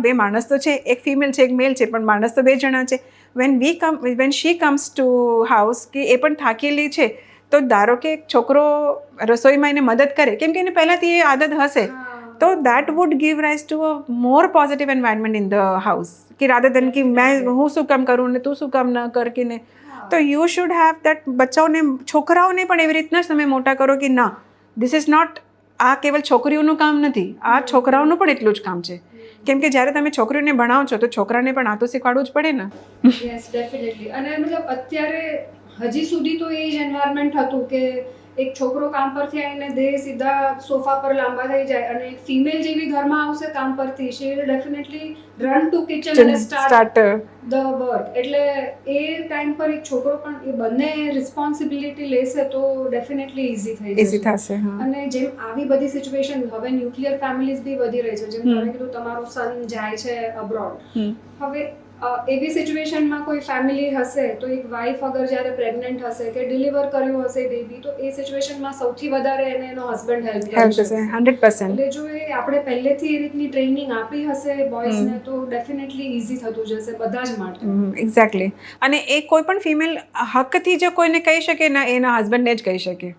બે માણસ તો છે, એક ફિમેલ છે એક મેલ છે, પણ માણસ તો 2 જણા છે. When she comes to house કે એ પણ થાકેલી છે, તો ધારો કે એક છોકરો રસોઈમાં એને મદદ કરે, કેમ કે એને પહેલાંથી એ આદત હશે, તો that wood give rise to a more positive environment in the house કે રાધર દેન કે હું શું કામ કરું ને તું શું કામ ન કર કે ને. તો યુ શુડ હેવ દેટ. છોકરાઓને પણ એવી રીતના જ તમે મોટા કરો કે ના, ધીસ ઇઝ નોટ, આ કેવલ છોકરીઓનું કામ નથી, આ છોકરાઓનું પણ એટલું જ કામ છે. કેમ કે જ્યારે તમે છોકરીઓને ભણાવો છો તો છોકરાને પણ આ તો શીખવાડવું જ પડે ને. Yes definitely. અને મતલબ અત્યારે હજી સુધી તો એ જ એન્વાયરમેન્ટ હતું કે એક છોકરો કામ પરથી આવીને સીધા સોફા પર લાંબા થઈ જાય, અને એક ફિમેલ જેવી ઘરમાં આવશે કામ પરથી, she will definitely run to kitchen અને સ્ટાર્ટ ધ વર્ક. એટલે એ ટાઈમ પર એક છોકરો પણ એ બંને રિસ્પોન્સિબિલિટી લેશે તો ડેફિનેટલી ઇઝી થશે. અને જેમ આવી બધી સિચ્યુએશન, હવે ન્યુક્લિયર ફેમિલીઝ બી વધી રહી છે, જેમ તમે કીધું તમારો સન જાય છે અબ્રોડ, હવે એવી સિચ્યુએશનમાં કોઈ ફેમિલી હશે તો એક વાઈફ અગર જ્યારે પ્રેગ્નન્ટ હશે કે ડિલિવર કર્યું હશે બેબી, તો એ સિચ્યુએશનમાં સૌથી વધારે એને એનો હસબન્ડ હેલ્પ કરશે 100%. એટલે જો એ આપણે પહેલેથી એ રીતની ટ્રેનિંગ આપી હશે બોયઝને તો ડેફિનેટલી ઇઝી થતું જશે બધા જ માટે. એક્ઝેક્ટલી. અને એ કોઈ પણ ફિમેલ હકથી જો કોઈને કહી શકે ને, એના હસબન્ડને જ કહી શકે,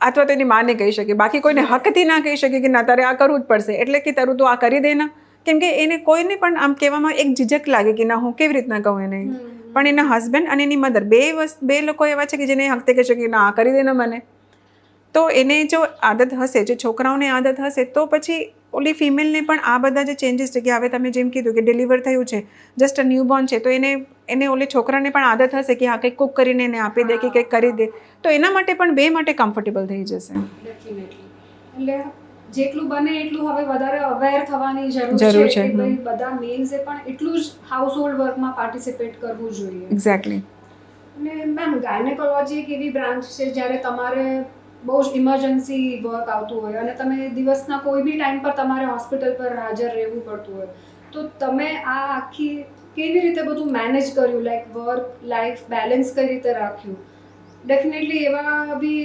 અથવા તો એની માને કહી શકે, બાકી કોઈને હકથી ના કહી શકે કે ના તારે આ કરવું જ પડશે, એટલે કે તારું તું આ કરી દે ના. કેમ કે એને કોઈને પણ આમ કહેવામાં એક ઝીઝક લાગે કે ના હું કેવી રીતના કહું એને. પણ એના હસબન્ડ અને એની મધર બે લોકો એવા છે કે જેને હકતે કહે છે કે ના આ કરી દે ને મને. તો એને જો આદત હશે, જો છોકરાઓને આદત હશે, તો પછી ઓલી ફિમેલને પણ આ બધા જે ચેન્જીસ છે કે હવે તમે જેમ કીધું કે ડિલિવર થયું છે, જસ્ટ અ ન્યૂબોર્ન છે, તો એને ઓલી છોકરાને પણ આદત હશે કે હા કંઈક કુક કરીને એને આપી દે કે કંઈક કરી દે, તો એના માટે પણ બે માટે કમ્ફર્ટેબલ થઈ જશે. ડેફિનેટલી. એટલે જેટલું બને એટલું હવે વધારે અવેર થવાની જરૂર છે કે ભાઈ બધા મેલ્સે પણ એટલું જ હાઉસહોલ્ડ વર્કમાં પાર્ટિસિપેટ કરવું જોઈએ. એક્ઝેક્ટલી. અને મેમ ગાયનેકોલોજી એક એવી બ્રાન્ચ છે જ્યારે તમારે બહુ જ ઇમરજન્સી વર્ક આવતું હોય અને તમે દિવસના કોઈ બી ટાઈમ પર તમારે હોસ્પિટલ પર હાજર રહેવું પડતું હોય, તો તમે આ આખી કેવી રીતે બધું મેનેજ કર્યું, લાઈક વર્ક લાઈફ બેલેન્સ કઈ રીતે રાખ્યું? ડેફિનેટલી એવા બી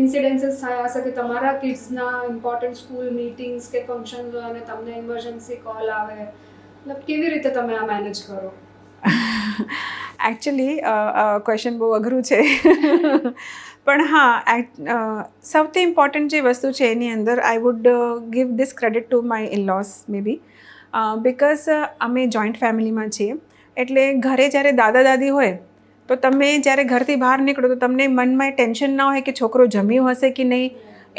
ઇન્સિડન્સીસ થયા હશે કે તમારા કિડ્સના ઇમ્પોર્ટન્ટ સ્કૂલ મીટિંગ્સ કે ફંક્શન્સ હોય અને તમને ઇમરજન્સી કોલ આવે, મતલબ કેવી રીતે તમે આ મેનેજ કરો? એકચ્યુઅલી ક્વેશ્ચન બહુ અઘરું છે, પણ હા સૌથી ઇમ્પોર્ટન્ટ જે વસ્તુ છે એની અંદર I would give this credit to my in laws maybe, because અમે જોઈન્ટ ફેમિલીમાં છીએ, એટલે ઘરે જ્યારે દાદા દાદી હોય તો તમે જ્યારે ઘરથી બહાર નીકળો તો તમને મનમાં ટેન્શન ના હોય કે છોકરો જમ્યો હશે કે નહીં,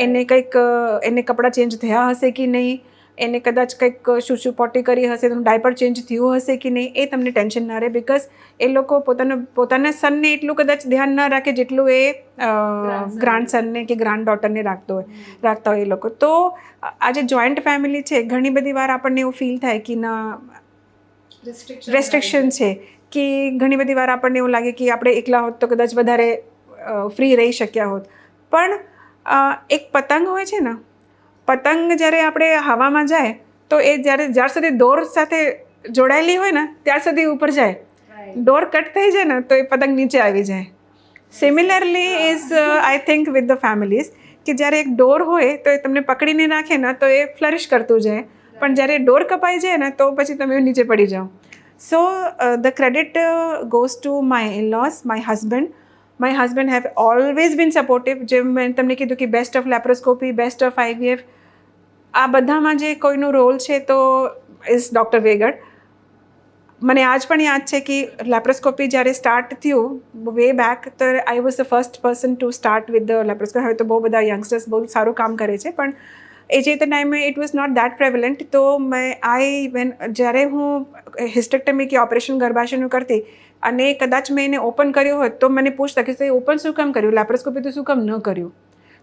એને કપડાં ચેન્જ થયા હશે કે નહીં, એને કદાચ કંઈક શું પોટી કરી હશે તો ડાયપર ચેન્જ થયું હશે કે નહીં, એ તમને ટેન્શન ના રહે, બિકોઝ એ લોકો પોતાના સનને એટલું કદાચ ધ્યાન ના રાખે જેટલું એ ગ્રાન્ડ સનને કે ગ્રાન્ડ ડોટરને રાખતા હોય એ લોકો. તો આજે જોઈન્ટ ફેમિલી છે, ઘણી બધી વાર આપણને એવું ફીલ થાય કે ના રેસ્ટ્રિક્શન છે, કે ઘણી બધી વાર આપણને એવું લાગે કે આપણે એકલા હોત તો કદાચ વધારે ફ્રી રહી શક્યા હોત. પણ એક પતંગ હોય છે ને, પતંગ જ્યારે આપણે હવામાં જાય તો એ જ્યાર સુધી દોર સાથે જોડાયેલી હોય ને ત્યાર સુધી ઉપર જાય, દોર કટ થઈ જાય ને તો એ પતંગ નીચે આવી જાય. Similarly is I think with the families, કે જ્યારે એક ડોર હોય તો એ તમને પકડીને રાખે ને તો એ ફ્લરિશ કરતું જાય, પણ જ્યારે ડોર કપાઈ જાય ને તો પછી તમે નીચે પડી જાઓ. So the credit goes to my in-laws, my husband. My husband have always been supportive. જેમ મેં તમને કીધું કે best of laparoscopy, best of IVF, આ બધામાં જે કોઈનો રોલ છે તો ઇઝ ડૉક્ટર વેગડ. મને આજ પણ યાદ છે કે લેપ્રોસ્કોપી જ્યારે સ્ટાર્ટ થયું વે બેક, તો આઈ was the first person to start with the laparoscopy. હવે તો બહુ બધા યંગસ્ટર્સ બહુ સારું કામ કરે છે, પણ એ જે તે ટાઈમે ઇટ વોઝ નોટ દેટ પ્રેવલન્ટ. તો જ્યારે હું હિસ્ટેક્ટમી કે ઓપરેશન ગર્ભાશયનું કરતી અને કદાચ મેં એને ઓપન કર્યું હોત તો મને પૂછતા કે ઓપન શું કામ કર્યું, લેપ્રોસ્કોપી તો શું કામ ન કર્યું.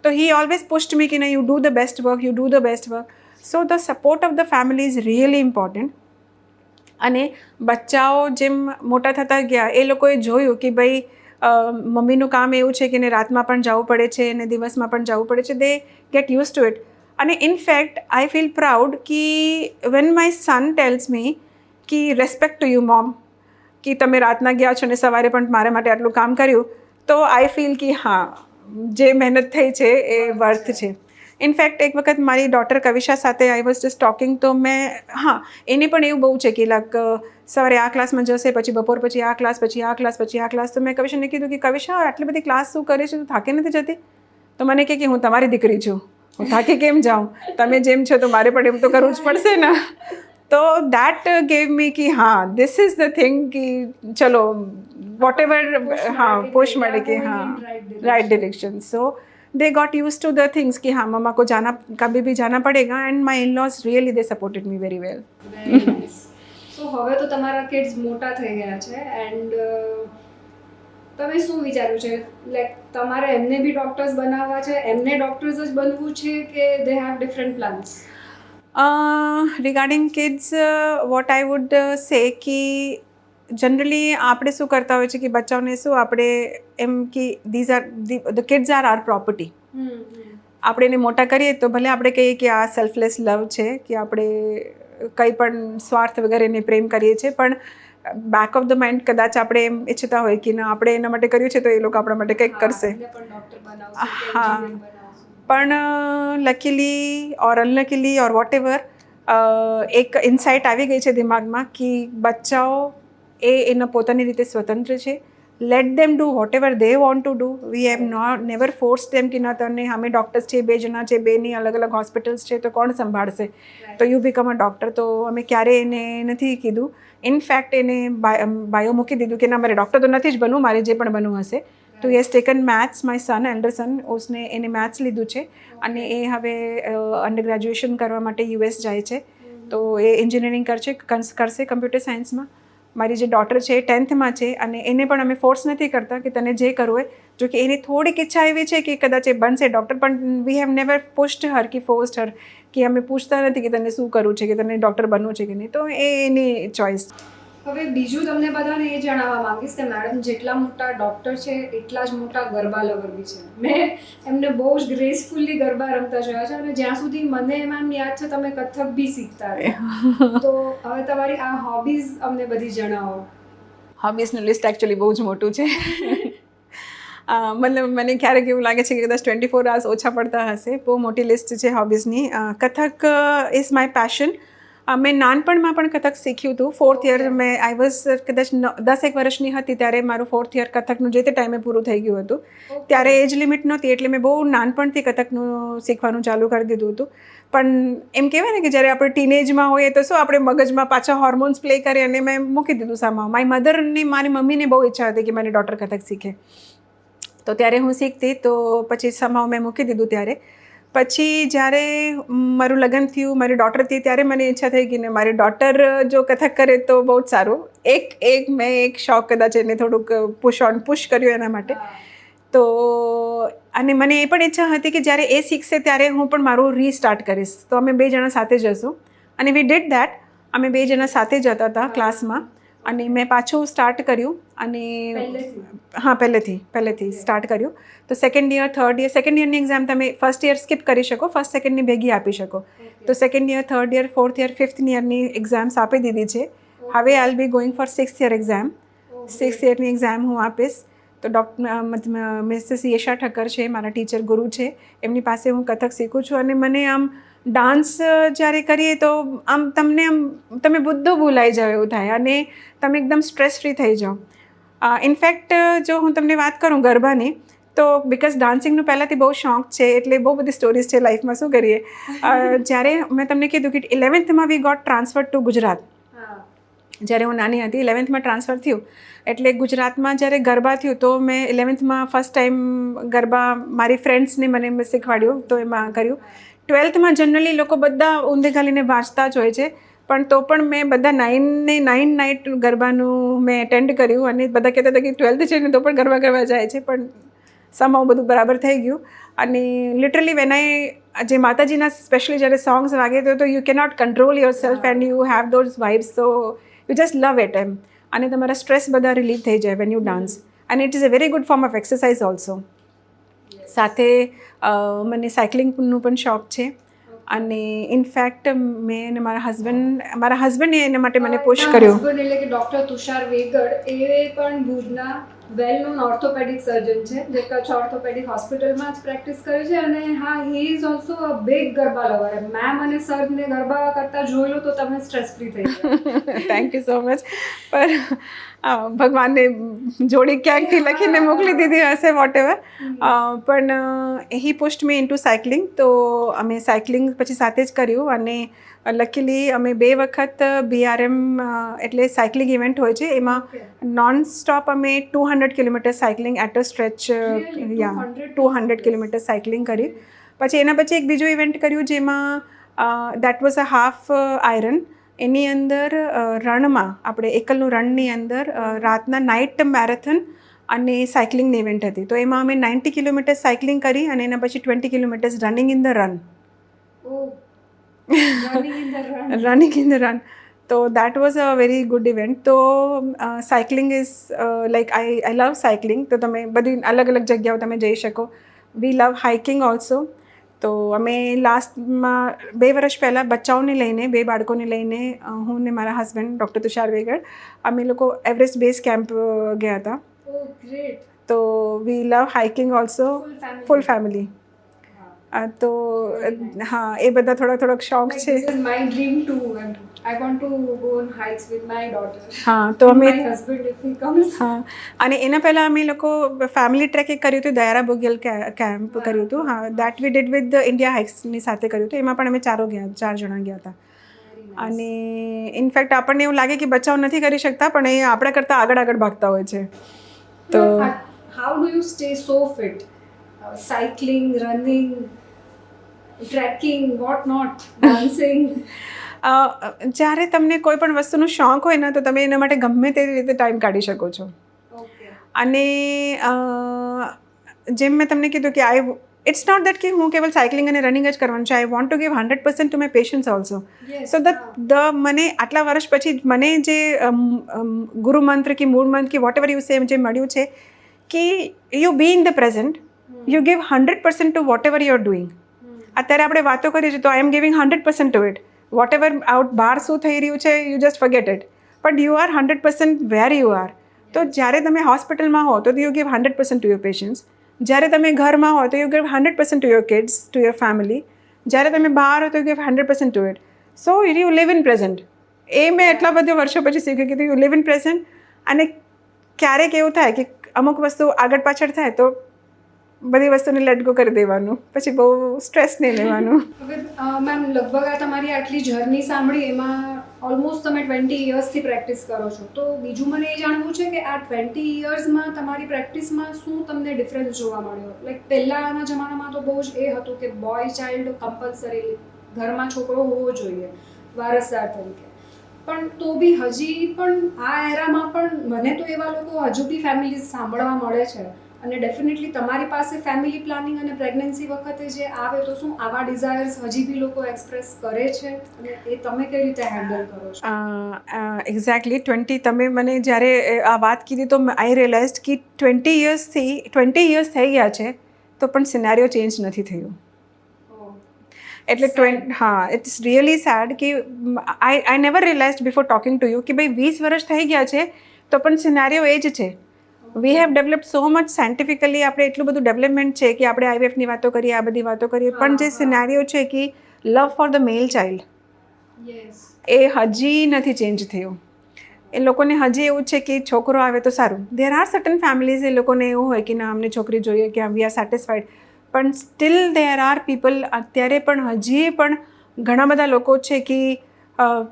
તો હી ઓલવેઝ પુશ્ડ મી કે you do the best work, you do the best work. So the support of the family is really important. અને બચ્ચાઓ જેમ મોટા થતા ગયા એ લોકોએ જોયું કે ભાઈ મમ્મીનું કામ એવું છે કે એને રાતમાં પણ જવું પડે છે અને દિવસમાં પણ જવું પડે છે. દે ગેટ યુઝ ટુ ઇટ. અને ઇનફેક્ટ આઈ ફીલ પ્રાઉડ કે વેન માય સન ટેલ્સ મી કે રેસ્પેક્ટ ટુ યુ મોમ, કે તમે રાતના ગયા છો અને સવારે પણ મારા માટે આટલું કામ કર્યું, તો આઈ ફીલ કે હા, જે મહેનત થઈ છે એ વર્થ છે. ઇનફેક્ટ એક વખત મારી ડોટર કવિશા સાથે આઈ વોઝ જસ્ટ ટોકિંગ, તો એને પણ એવું બહુ છે કે સવારે આ ક્લાસમાં જશે, પછી બપોર પછી આ ક્લાસ, પછી આ ક્લાસ, પછી આ ક્લાસ. તો મેં કવિશાને કીધું કે કવિશા આટલી બધી ક્લાસ શું કરે છે, તું થાકી નથી જતી? તો મને કહે કે હું તમારી દીકરી છું, હું થાકી કેમ જાઉં, તમે જેમ છો તો મારે પણ એમ તો કરવું જ પડશે ને. તો દેટ ગેવ મી કે હા, ધીસ ઇઝ ધ થિંગ કે ચલો વોટ એવર, હા, પુશ મળે કે હા, right direction. So they got used to the things कि हाँ मम्मा को जाना, कभी भी जाना पड़ेगा. and my in-laws really they supported me very well. Very nice. So હવે તો તમારા કિડ્સ મોટા થઈ ગયા છે એન્ડ તમે શું વિચાર્યું છે, લાઈક તમારે એમને બી ડોક્ટર્સ બનાવવા છે, એમને ડોક્ટર્સ જ બનવું છે કે they have different plans? Regarding kids, what I would say कि જનરલી આપણે શું કરતા હોય છે કે બચ્ચાઓને શું આપણે એમ કે these are the kids are are property. આપણે એને મોટા કરીએ તો ભલે આપણે કહીએ કે આ સેલ્ફલેસ લવ છે, કે આપણે કંઈ પણ સ્વાર્થ વગર એને પ્રેમ કરીએ છીએ, પણ બેક ઓફ ધ માઇન્ડ કદાચ આપણે એમ ઈચ્છતા હોય કે ના, આપણે એના માટે કર્યું છે તો એ લોકો આપણા માટે કંઈક કરશે. હા, પણ luckily or unluckily or whatever એક ઇન્સાઇટ આવી ગઈ છે દિમાગમાં કે બચ્ચાઓ એના પોતાની રીતે સ્વતંત્ર છે. Let them do whatever they want to do. We have never force them કે ના, તને અમે ડૉક્ટર્સ છે, 2 જણા છે, 2ની અલગ અલગ હોસ્પિટલ્સ છે, તો કોણ સંભાળશે, તો યુ બીકમ અ ડૉક્ટર. તો અમે ક્યારેય એને નથી કીધું. ઇનફેક્ટ એને બાયો મૂકી દીધું કે ના, મારે ડૉક્ટર તો નથી જ બનવું, મારે જે પણ બનવું હશે. તો yes taken maths. My son, elder son, એને મેથ્સ લીધું છે અને એ હવે અંડર ગ્રેજ્યુએશન કરવા માટે US જાય છે. તો એ એન્જિનિયરિંગ કરશે કમ્પ્યુટર સાયન્સમાં. મારી જે ડોટર છે એ 10th છે અને એને પણ અમે ફોર્સ નથી કરતા કે તને જે કરવું હોય. જો કે એની થોડીક ઈચ્છા એવી છે કે કદાચ એ બનશે ડૉક્ટર, પણ વી હેવ નેવર પુશ્ડ હર કે ફોર્સ્ડ હર, કે અમે પૂછતા નથી કે તને શું કરવું છે, કે તને ડૉક્ટર બનવું છે કે નહીં. તો એ એની ચોઇસ. હવે બીજું તમને બધાને એ જણાવવા માંગીશ કે મેડમ જેટલા મોટા ડૉક્ટર છે એટલા જ મોટા ગરબા લવર બી છે. મેં એમને બહુ જ ગ્રેસફુલી ગરબા રમતા જોયા છે અને જ્યાં સુધી મને એમ યાદ છે તમે કથક બી શીખતા રહ્યા. તો હવે તમારી આ હોબીઝ અમને બધી જણાવો. હોબીઝનું લિસ્ટ એકચ્યુઅલી બહુ જ મોટું છે. મતલબ મને ક્યારેક એવું લાગે છે કે કદાચ 24 hours ઓછા પડતા હશે. બહુ મોટી લિસ્ટ છે હોબીઝની. Kathak is my passion. મેં નાનપણમાં પણ કથક શીખ્યું હતું. 4th યર મેં આઈ વોઝ કદાચ 10 વર્ષની હતી ત્યારે મારું 4th યર કથકનું જે તે ટાઈમે પૂરું થઈ ગયું હતું. ત્યારે એજ લિમિટ નહોતી એટલે મેં બહુ નાનપણથી કથકનું શીખવાનું ચાલુ કરી દીધું હતું. પણ એમ કહેવાય ને કે જ્યારે આપણે ટીનેજમાં હોઈએ તો શું આપણે મગજમાં પાછા હોર્મોન્સ પ્લે કરે અને મેં મૂકી દીધું સામા. મારી મધરની, મારી મમ્મીને બહુ ઈચ્છા હતી કે મારી ડોટર કથક શીખે, તો ત્યારે હું શીખતી. તો પછી સામા મેં મૂકી દીધું. ત્યારે પછી જ્યારે મારું લગ્ન થયું, મારી ડોટર હતી, ત્યારે મને ઈચ્છા થઈ ગઈ ને મારી ડોટર જો કથક કરે તો બહુ જ સારું. મેં એક શોખ કદાચ એને થોડુંક પુશ કર્યું એના માટે. તો અને મને એ પણ ઈચ્છા હતી કે જ્યારે એ શીખશે ત્યારે હું પણ મારું રીસ્ટાર્ટ કરીશ. તો અમે 2 જણા સાથે જશું અને વી ડીડ દેટ. અમે 2 જણા સાથે જતા હતા ક્લાસમાં અને મેં પાછું સ્ટાર્ટ કર્યું. અને હા, પહેલેથી સ્ટાર્ટ કર્યું. તો second year, third year, second યરની એક્ઝામ તમે ફર્સ્ટ યર સ્કીપ કરી શકો, ફર્સ્ટ સેકન્ડની ભેગી આપી શકો. તો second year, third year, fourth year, fifth યરની એક્ઝામ્સ આપી દીધી છે. હવે I will be going for 6th year exam. 6th યરની એક્ઝામ હું આપીશ. તો મિસિસ યેશા ઠક્કર છે, મારા ટીચર ગુરુ છે, એમની પાસે હું કથક શીખું છું. અને મને આમ ડાન્સ જ્યારે કરીએ તો તમે બધું ભૂલાઈ જાઓ એવું થાય અને તમે એકદમ સ્ટ્રેસ ફ્રી થઈ જાઓ. ઇનફેક્ટ જો હું તમને વાત કરું ગરબાની, તો બિકોઝ ડાન્સિંગનું પહેલાંથી બહુ શોખ છે એટલે બહુ બધી સ્ટોરીઝ છે લાઈફમાં. શું કરીએ, જ્યારે મેં તમને કીધું કે 11th we got transfer to Gujarat. જ્યારે હું નાની હતી 11th ટ્રાન્સફર થયું એટલે ગુજરાતમાં જ્યારે ગરબા થયું તો મેં 11th ફર્સ્ટ ટાઈમ ગરબા મારી ફ્રેન્ડ્સને મને શીખવાડ્યું, તો એમાં કર્યું. 12thમાં જનરલી લોકો બધા ઊંધે ઘાલીને વાંચતા જ હોય છે, પણ તો પણ મેં બધા 9 નાઇટ ગરબાનું મેં એટેન્ડ કર્યું અને બધા કહેતા હતા કે 12th છે ને તો પણ ગરબા જાય છે, પણ સમાવ બધું બરાબર થઈ ગયું. અને લિટરલી વેન જે માતાજીના સ્પેશિયલી જ્યારે સોંગ્સ વાગે તો you cannot control yourself and you have those vibes, so you just love it એમ. અને તમારા સ્ટ્રેસ બધા રિલીવ થઈ જાય વેન યુ ડાન્સ, અને it is a very good form of exercise also. સાથે મને સાયકલિંગનું પણ શોખ છે, અને ઇનફેક્ટ મેં અને મારા હસબન્ડે એના માટે મને પુશ કર્યો. હસબન્ડ એટલે કે ડૉક્ટર તુષાર વેગડ, એ પણ ભુજના વેલ નોન ઓર્થોપેડિક સર્જન છે, જે કચ્છ ઓર્થોપેડિક હોસ્પિટલમાં જ પ્રેક્ટિસ કરે છે. અને હા, he is also a big garba lover. Ma'am અને સરને ગરબા કરતા જોઈ લો તો તમે સ્ટ્રેસ ફ્રી થઈ જાઓ. Thank you so much. પર ભગવાનને જોડી ક્યાંકથી લખીને મોકલી દીધી હશે, વોટ એવર. પણ હી pushed me in two cycling, તો અમે સાયકલિંગ પછી સાથે જ કર્યું. અને લકીલી અમે 2 વખત BRM એટલે સાયકલિંગ ઇવેન્ટ હોય છે, એમાં નોન સ્ટોપ અમે 200 kilometre cycling at a stretch, 200 kilometre cycling કરી. પછી એના પછી એક બીજું ઇવેન્ટ કર્યું જેમાં that was a half iron. એની અંદર રણમાં આપણે એકલનું રણની અંદર રાતના નાઇટ મેરેથોન અને સાયકલિંગની ઇવેન્ટ હતી. તો એમાં અમે 90 કિલોમીટર સાયકલિંગ કરી અને એના પછી 20 kilometres running in the Rann. Running in the Rann. તો that was a very good event. તો cycling is like I love cycling. તો તમે બધી અલગ અલગ જગ્યાઓ તમે જઈ શકો. We love hiking also. તો અમે લાસ્ટમાં 2 વર્ષ પહેલાં બચ્ચાઓને લઈને, 2 બાળકોને લઈને, હું ને મારા હસબન્ડ ડૉક્ટર તુષાર વેગડ, અમે લોકો એવરેસ્ટ બેઝ કેમ્પ ગયા હતા. તો વી love hiking also, full family. તો હા, એ બધા થોડાક શોખ છે. This is my dream too. I want to go on hikes with my daughter. હા, તો અમે My husband if he comes. હા, અને એના પહેલાં અમે લોકો ફેમિલી ટ્રેકિંગ કર્યું હતું, દયારા બોગેલ કેમ્પ કર્યું હતું. હા, that we did with India હાઇક્સની સાથે કર્યું હતું. એમાં પણ અમે 4 જણા ગયા હતા. અને ઇનફેક્ટ આપણને એવું લાગે કે બચાવ નથી કરી શકતા, પણ એ આપણા કરતાં આગળ ભાગતા હોય છે. તો How do you stay so fit? Cycling, running, trekking, what not, dancing. જ્યારે તમને કોઈ પણ વસ્તુનો શોખ હોય ને, તો તમે એના માટે ગમે તે રીતે ટાઈમ કાઢી શકો છો. અને જેમ મેં તમને કીધું કે ઇટ્સ નોટ દેટ કે હું કેવલ સાયકલિંગ અને રનિંગ જ કરવાનું છે. I want to give 100% to my patients also. So મને આટલા વર્ષ પછી મને જે ગુરુ મંત્ર કે મૂળ મંત્ર કે વોટ એવર યુ સે જે મળ્યું છે કે you be in the present, you give 100% to whatever you are doing. અત્યારે આપણે વાતો કરીએ છીએ તો I am giving 100% to it. Whatever out બહાર શું થઈ રહ્યું છે, you just forget it. But you are 100% where you are. તો જ્યારે તમે હોસ્પિટલમાં હો તો you give 100% to your patients. જ્યારે તમે ઘરમાં હો તો you give 100% to your kids, to your family. જ્યારે તમે બહાર હો તો you give 100% to it. So you live in present. એ મેં એટલા બધા વર્ષો પછી શીખ્યું કે યુ લિવ ઇન પ્રેઝન્ટ. અને ક્યારેક એવું થાય કે અમુક વસ્તુ આગળ પાછળ થાય તો બધી વસ્તુને લેટ ગો કરી દેવાનું, પછી બહુ સ્ટ્રેસ નહીં લેવાનું. હવે મેમ, લગભગ આ તમારી આટલી જર્ની સાંભળી, એમાં ઓલમોસ્ટ તમે 20 યર્સથી પ્રેક્ટિસ કરો છો. તો બીજું મને એ જાણવું છે કે આ 20 યર્સમાં તમારી પ્રેક્ટિસમાં શું તમને ડિફરન્સ જોવા મળ્યો? લાઈક પહેલાંના જમાનામાં તો બહુ જ એ હતું કે બોય ચાઇલ્ડ કમ્પલસરી ઘરમાં છોકરો હોવો જોઈએ વારસદાર તરીકે. પણ તો બી હજી પણ આ એરામાં પણ મને તો એવા લોકો હજુ બી ફેમિલીઝ સાંભળવા મળે છે. અને ડેફિનેટલી તમારી પાસે ફેમિલી પ્લાનિંગ અને પ્રેગ્નન્સી વખતે જે આવે તો શું આવા ડિઝાયર્સ હજી બી લોકો એક્સપ્રેસ કરે છે, અને એ તમે કઈ રીતે હેન્ડલ કરો છો? એક્ઝેક્ટલી 20 તમે મને જ્યારે આ વાત કીધી તો આઈ રિયલાઇઝડ કે 20 યર્સ થઈ ગયા છે તો પણ સિનેરિયો ચેન્જ નથી થયો. એટલે હા, ઇટ્સ રિયલી સેડ કે I never realised before talking to you કે ભાઈ 20 વર્ષ થઈ ગયા છે તો પણ સિનેરિયો એ જ છે. We have developed so much scientifically. આપણે એટલું બધું ડેવલપમેન્ટ છે કે આપણે IVFની વાતો કરીએ, આ બધી વાતો કરીએ, પણ જે સિનેરિયો છે કે love for the male child, એ હજી નથી ચેન્જ થયો. એ લોકોને હજી એવું છે કે છોકરો આવે તો સારું. દેર આર સર્ટન ફેમિલીઝ, એ લોકોને એવું હોય કે ના અમને છોકરી જોઈએ, કે વી આર સેટિસ્ફાઈડ. પણ સ્ટીલ દેર આર પીપલ, અત્યારે પણ હજી પણ ઘણા બધા લોકો છે કે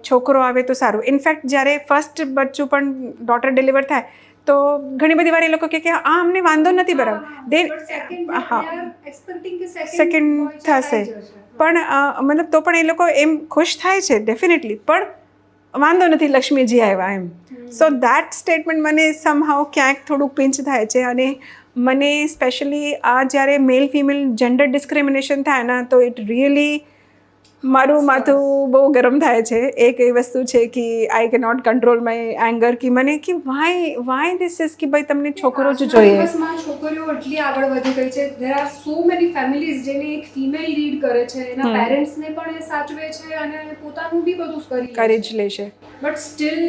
છોકરો આવે તો સારું. ઇનફેક્ટ જ્યારે ફર્સ્ટ બચ્ચું પણ ડોટર ડિલિવર થાય તો ઘણી બધી વાર એ લોકો કહે કે આ અમને વાંધો નથી બરાબર દે હા સેકન્ડ થશે પણ મતલબ તો પણ એ લોકો એમ ખુશ થાય છે ડેફિનેટલી, પણ વાંધો નથી લક્ષ્મીજી આવ્યા એમ. સો દેટ સ્ટેટમેન્ટ મને સમહાઉ ક્યાંક થોડુંક પિંચ થાય છે. અને મને સ્પેશિયલી આ જ્યારે મેલ ફિમેલ જેન્ડર ડિસ્ક્રિમિનેશન થાય ને તો ઇટ રિયલી મારું માથું બહુ ગરમ થાય છે. એક એ વસ્તુ છે કે આઈ કે નોટ કંટ્રોલ માય એંગર કે મને કે વાય ધીસ ઇઝ કે ભાઈ તમને છોકરો જ જોઈએ. છોકરીઓ એટલી આગળ વધી ગઈ છે. There are so many families જેને એક ફિમેલ લીડ કરે છે, એના પેરેન્ટ્સને પણ એ સાચવે છે અને પોતાનું બી બધું કરી જ લે છે. બટ સ્ટીલ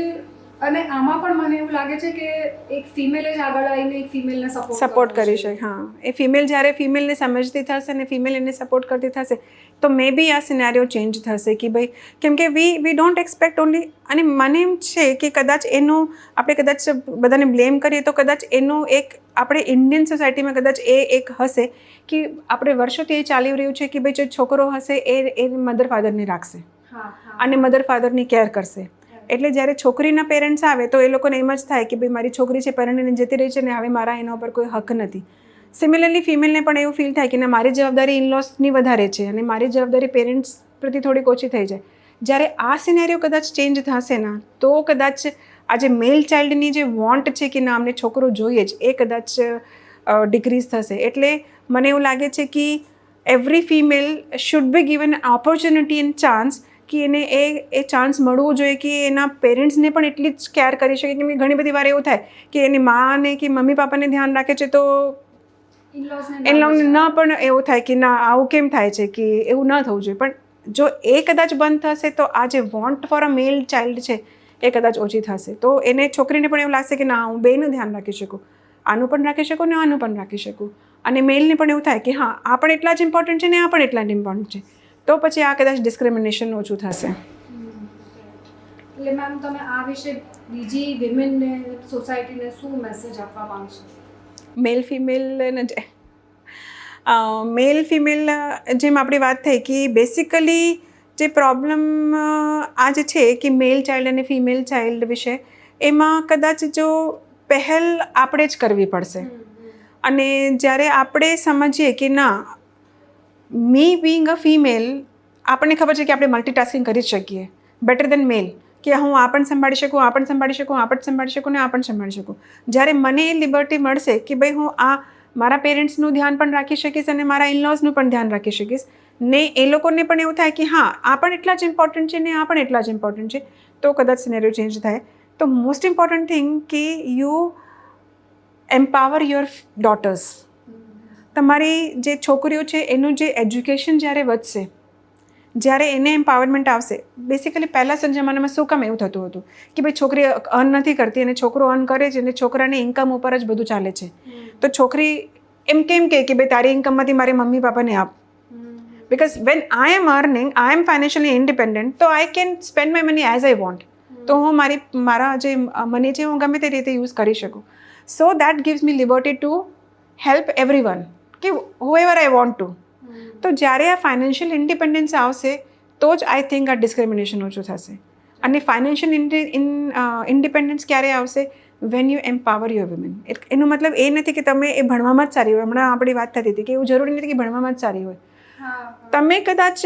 અને આમાં પણ મને એવું લાગે છે કે એક ફિમેલ જ આગળ આવીને એક ફિમેલને સપોર્ટ કરી છે. હા, એ ફિમેલ જ્યારે ફિમેલને સમજતી થશે અને ફિમેલ એને સપોર્ટ કરતી થશે તો મે બી આ સિનેરિયો ચેન્જ થશે કે ભાઈ, કેમ કે વી ડોન્ટ એક્સપેક્ટ ઓનલી. અને મને એમ છે કે કદાચ એનું આપણે કદાચ બધાને બ્લેમ કરીએ તો કદાચ એનું એક આપણે ઇન્ડિયન સોસાયટીમાં કદાચ એ એક હશે કે આપણે વર્ષોથી એ ચાલી રહ્યું છે કે ભાઈ જે છોકરો હશે એ મધર ફાધરને રાખશે અને મધર ફાધરની કેર કરશે. એટલે જ્યારે છોકરીના પેરેન્ટ્સ આવે તો એ લોકોને એમ જ થાય કે ભાઈ મારી છોકરી છે પરણીને જતી રહી છે ને હવે મારા એના ઉપર કોઈ હક નથી. સિમિલરલી ફિમેલને પણ એવું ફીલ થાય કે ના મારી જવાબદારી ઇનલોસની વધારે છે અને મારી જવાબદારી પેરેન્ટ્સ પ્રતિ થોડીક ઓછી થઈ જાય. જ્યારે આ સિનેરિયો કદાચ ચેન્જ થશે ને તો કદાચ આ જે મેલ ચાઇલ્ડની જે વોન્ટ છે કે ના અમને છોકરો જોઈએ જ એ કદાચ ડિક્રીઝ થશે. એટલે મને એવું લાગે છે કે every female should be given opportunity and chance કે એને એ ચાન્સ મળવો જોઈએ કે એના પેરેન્ટ્સને પણ એટલી જ કેર કરી શકે. કેમ કે ઘણી બધી વાર એવું થાય કે એની માને કે મમ્મી પાપાને ધ્યાન રાખે છે તો ઇનલોને ન પણ એવું થાય કે ના આવું કેમ થાય છે કે એવું ન થવું જોઈએ. પણ જો એ કદાચ બંધ થશે તો આ જે want for a male child છે એ કદાચ ઓછી થશે. તો એને છોકરીને પણ એવું લાગશે કે ના હું બેયનું ધ્યાન રાખી શકું, આનું પણ રાખી શકું ને આનું પણ રાખી શકું. અને મેલને પણ એવું થાય કે હા આ પણ એટલા જ ઇમ્પોર્ટન્ટ છે ને આ પણ એટલા જ ઇમ્પોર્ટન્ટ છે. તો પછી આ કદાચ ડિસ્ક્રિમિનેશન ઓછું થશે. એટલે મેમ તમે આ વિશે બીજી વિમેનને સોસાયટીને શું મેસેજ આપવા માંગશો? મેલ ફિમેલ જેમ આપણી વાત થઈ કે બેસિકલી જે પ્રોબ્લેમ આ જે છે કે મેલ ચાઇલ્ડ અને ફિમેલ ચાઇલ્ડ વિશે એમાં કદાચ જો પહેલ આપણે જ કરવી પડશે. અને જ્યારે આપણે સમજીએ કે ના મી બિંગ અ ફિમેલ આપણને ખબર છે કે આપણે મલ્ટીટાસ્કિંગ કરી શકીએ બેટર દેન મેલ, કે હું આ પણ સંભાળી શકું, આ પણ સંભાળી શકું, આ પણ સંભાળી શકું ને આ પણ સંભાળી શકું. જ્યારે મને એ લિબર્ટી મળશે કે ભાઈ હું આ મારા પેરેન્ટ્સનું ધ્યાન પણ રાખી શકીશ અને મારા ઇનલોઝનું પણ ધ્યાન રાખી શકીશ ને એ લોકોને પણ એવું થાય કે હા આ પણ એટલા જ ઇમ્પોર્ટન્ટ છે ને આ પણ એટલા જ ઇમ્પોર્ટન્ટ છે તો કદાચ સિનેરિયો ચેન્જ થાય. તો મોસ્ટ ઇમ્પોર્ટન્ટ થિંગ કે યુ એમ્પાવર યોર ડોટર્સ. તમારી જે છોકરીઓ છે એનું જે એજ્યુકેશન જ્યારે વધશે, જ્યારે એને એમ્પાવરમેન્ટ આવશે. બેસિકલી પહેલાં જમાનામાં શું કામ એવું થતું હતું કે ભાઈ છોકરી અર્ન નથી કરતી અને છોકરો અર્ન કરે છે અને છોકરાની ઇન્કમ ઉપર જ બધું ચાલે છે. તો છોકરી એમ કેમ કે ભાઈ તારી ઇન્કમમાંથી મારી મમ્મી પાપાને આપ. Because when I am earning, I am financially independent તો I can spend my money as I want. તો હું મારા જે મની છે હું ગમે તે રીતે યુઝ કરી શકું. So that gives me liberty to help every one કે હુએવર આઈ વોન્ટ ટુ. તો જ્યારે આ ફાઇનાન્શિયલ ઇન્ડિપેન્ડન્સ આવશે તો જ આઈ થિંક આ ડિસ્ક્રિમિનેશન ઓછું થશે. અને ફાઇનાન્શિયલ ઇન્ડિપેન્ડન્સ ક્યારે આવશે? When you empower your women. એનો મતલબ એ નથી કે તમે એ ભણવામાં જ સારી હોય. હમણાં આપણી વાત થતી હતી કે એવું જરૂરી નથી કે ભણવામાં જ સારી હોય. તમે કદાચ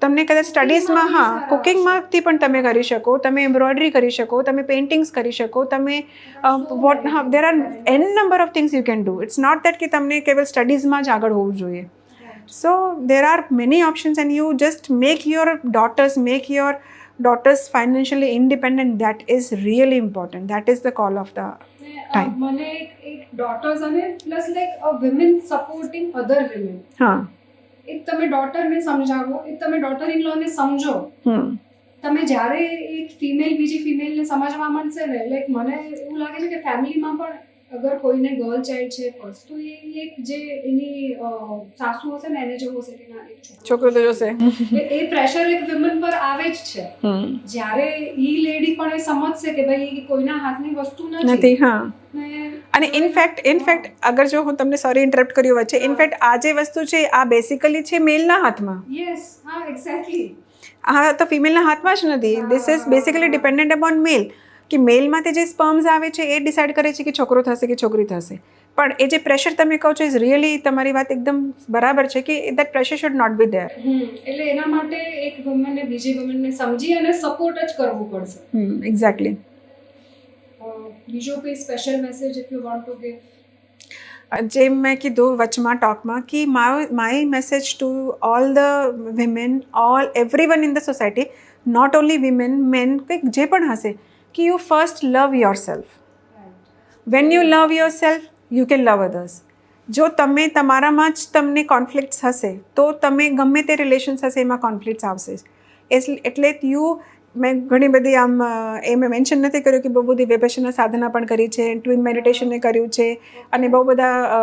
તમને કદાચ સ્ટડીઝમાં હા કુકિંગમાંથી પણ તમે કરી શકો, તમે એમ્બ્રોઇડરી કરી શકો, તમે પેઇન્ટિંગ્સ કરી શકો, તમે there are an number of things you can do. It's not that કે તમને કેવલ સ્ટડીઝમાં જ આગળ હોવું જોઈએ. So there are many options and you just make your daughters financially independent. That is really important. That is the call of the time. મને એક daughter's અને પ્લસ લાઈક અ વિમેન સપોર્ટિંગ અધર વિમેન. હા, એક તમે ડોટરને સમજાવો, એક તમે ડોટર ઇન લોને સમજો. તમે જ્યારે એક ફિમેલ બીજી ફિમેલને સમજવા માંડશે ને, લાઈક મને એવું લાગે છે કે ફેમિલીમાં પણ અગર કોઈને ગર્લ ચાઇલ્ડ છે ફર્સ્ટ તો એ એક જે એની સાસુ હશે ને એને જેવું હશે કે ના એક છોકરો તો જોશે. એ પ્રેશર એક વિમન પર આવે જ છે. જ્યારે ઈ લેડી પણ એ સમજશે કે ભાઈ કોઈના હાથની વસ્તુ નથી. હા. અને ઇનફેક્ટ અગર જો હું તમને સોરી ઇન્ટરપ્ટ કર્યું વચ્ચે, ઇનફેક્ટ આ જે વસ્તુ છે આ બેસિકલી છે મેલના હાથમાં. યસ, હા એક્ઝેક્ટલી. હા, તો ફિમેલના હાથમાં જ નથી. This is basically dependent upon male. કે મેલમાંથી જે સ્પર્મ્સ આવે છે એ ડિસાઇડ કરે છે કે છોકરો થશે કે છોકરી થશે. પણ એ જે પ્રેશર તમે કહો છો ઇઝ રિયલી તમારી વાત એકદમ બરાબર છે કે that pressure should not be there. એટલે એના માટે એક વુમનને બીજી વુમનને સમજી અને સપોર્ટ જ કરવું પડશે. એક્ઝેક્ટલી. બીજો કોઈ special message if you want to give? જેમ મેં કીધું વચમાં ટોકમાં કે my message to all the women everyone in the society, not only women, men, કંઈક જે પણ હશે, કે you first love yourself. When you love yourself you can love others. જો તમે તમારામાં જ તમને કોન્ફ્લિક્ટ્સ હશે તો તમે ગમે તે રિલેશન્સ હશે એમાં કોન્ફ્લિક્ટ્સ આવશે જ. એટલે મેં ઘણી બધી મેં મેન્શન નથી કર્યું કે બહુ બધી વિપશ્યના સાધના પણ કરી છે, ટ્વિન મેડિટેશને કર્યું છે અને બહુ બધા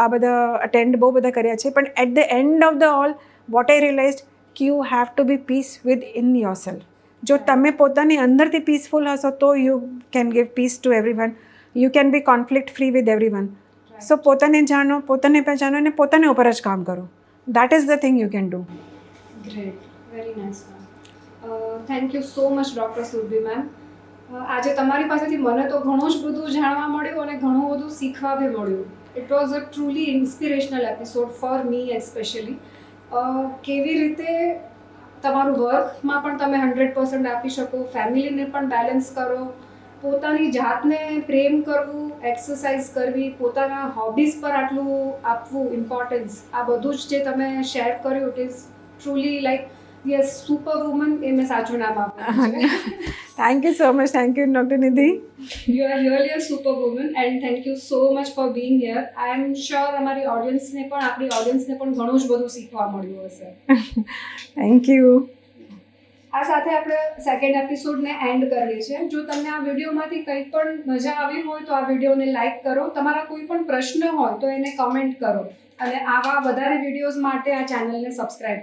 આ બધા અટેન્ડ બહુ બધા કર્યા છે. પણ at the end of the all what I realised કે you have to be peace within yourself. જો તમે પોતાની અંદરથી પીસફુલ હશો તો you can give peace to everyone. You can be conflict free with everyone. So પોતાને જાણો, પોતાને પહેચાનો અને પોતાને ઉપર જ કામ કરો. That is the thing you can do. Great, very nice ma'am. Thank you so much doctor Surabhi ma'am. આજે તમારી પાસેથી મને તો ઘણું જ બધું જાણવા મળ્યું અને ઘણું બધું શીખવા બી મળ્યું. It was a truly inspirational episode for me especially. કેવી રીતે તમારું વર્કમાં પણ તમે 100% આપી શકો, ફેમિલીને પણ બેલેન્સ કરો, પોતાની જાતને પ્રેમ કરવું, એક્સરસાઇઝ કરવી, પોતાના હોબીઝ પર આટલું આપવું ઇમ્પોર્ટન્સ, આ બધું જ જે તમે શેર કર્યું it is truly like yes super woman એ મેં સાચું નામ આપ્યું છે. Thank you so much. Thank you doctor Nidhi. You are really a super woman and thank you so much for being here. I am sure આપણી ઓડિયન્સને પણ ઘણું જ બધું શીખવા મળ્યું હશે. Thank you. આ સાથે આપણે સેકન્ડ એપિસોડને એન્ડ કરીએ છીએ. જો તમને આ વિડીયોમાંથી કંઈ પણ મજા આવી હોય તો આ વિડીયોને લાઈક કરો. તમારા કોઈ પણ પ્રશ્ન હોય તો એને કમેન્ટ કરો અને આવા વધારે વિડીયોઝ માટે આ ચેનલને સબસ્ક્રાઈબ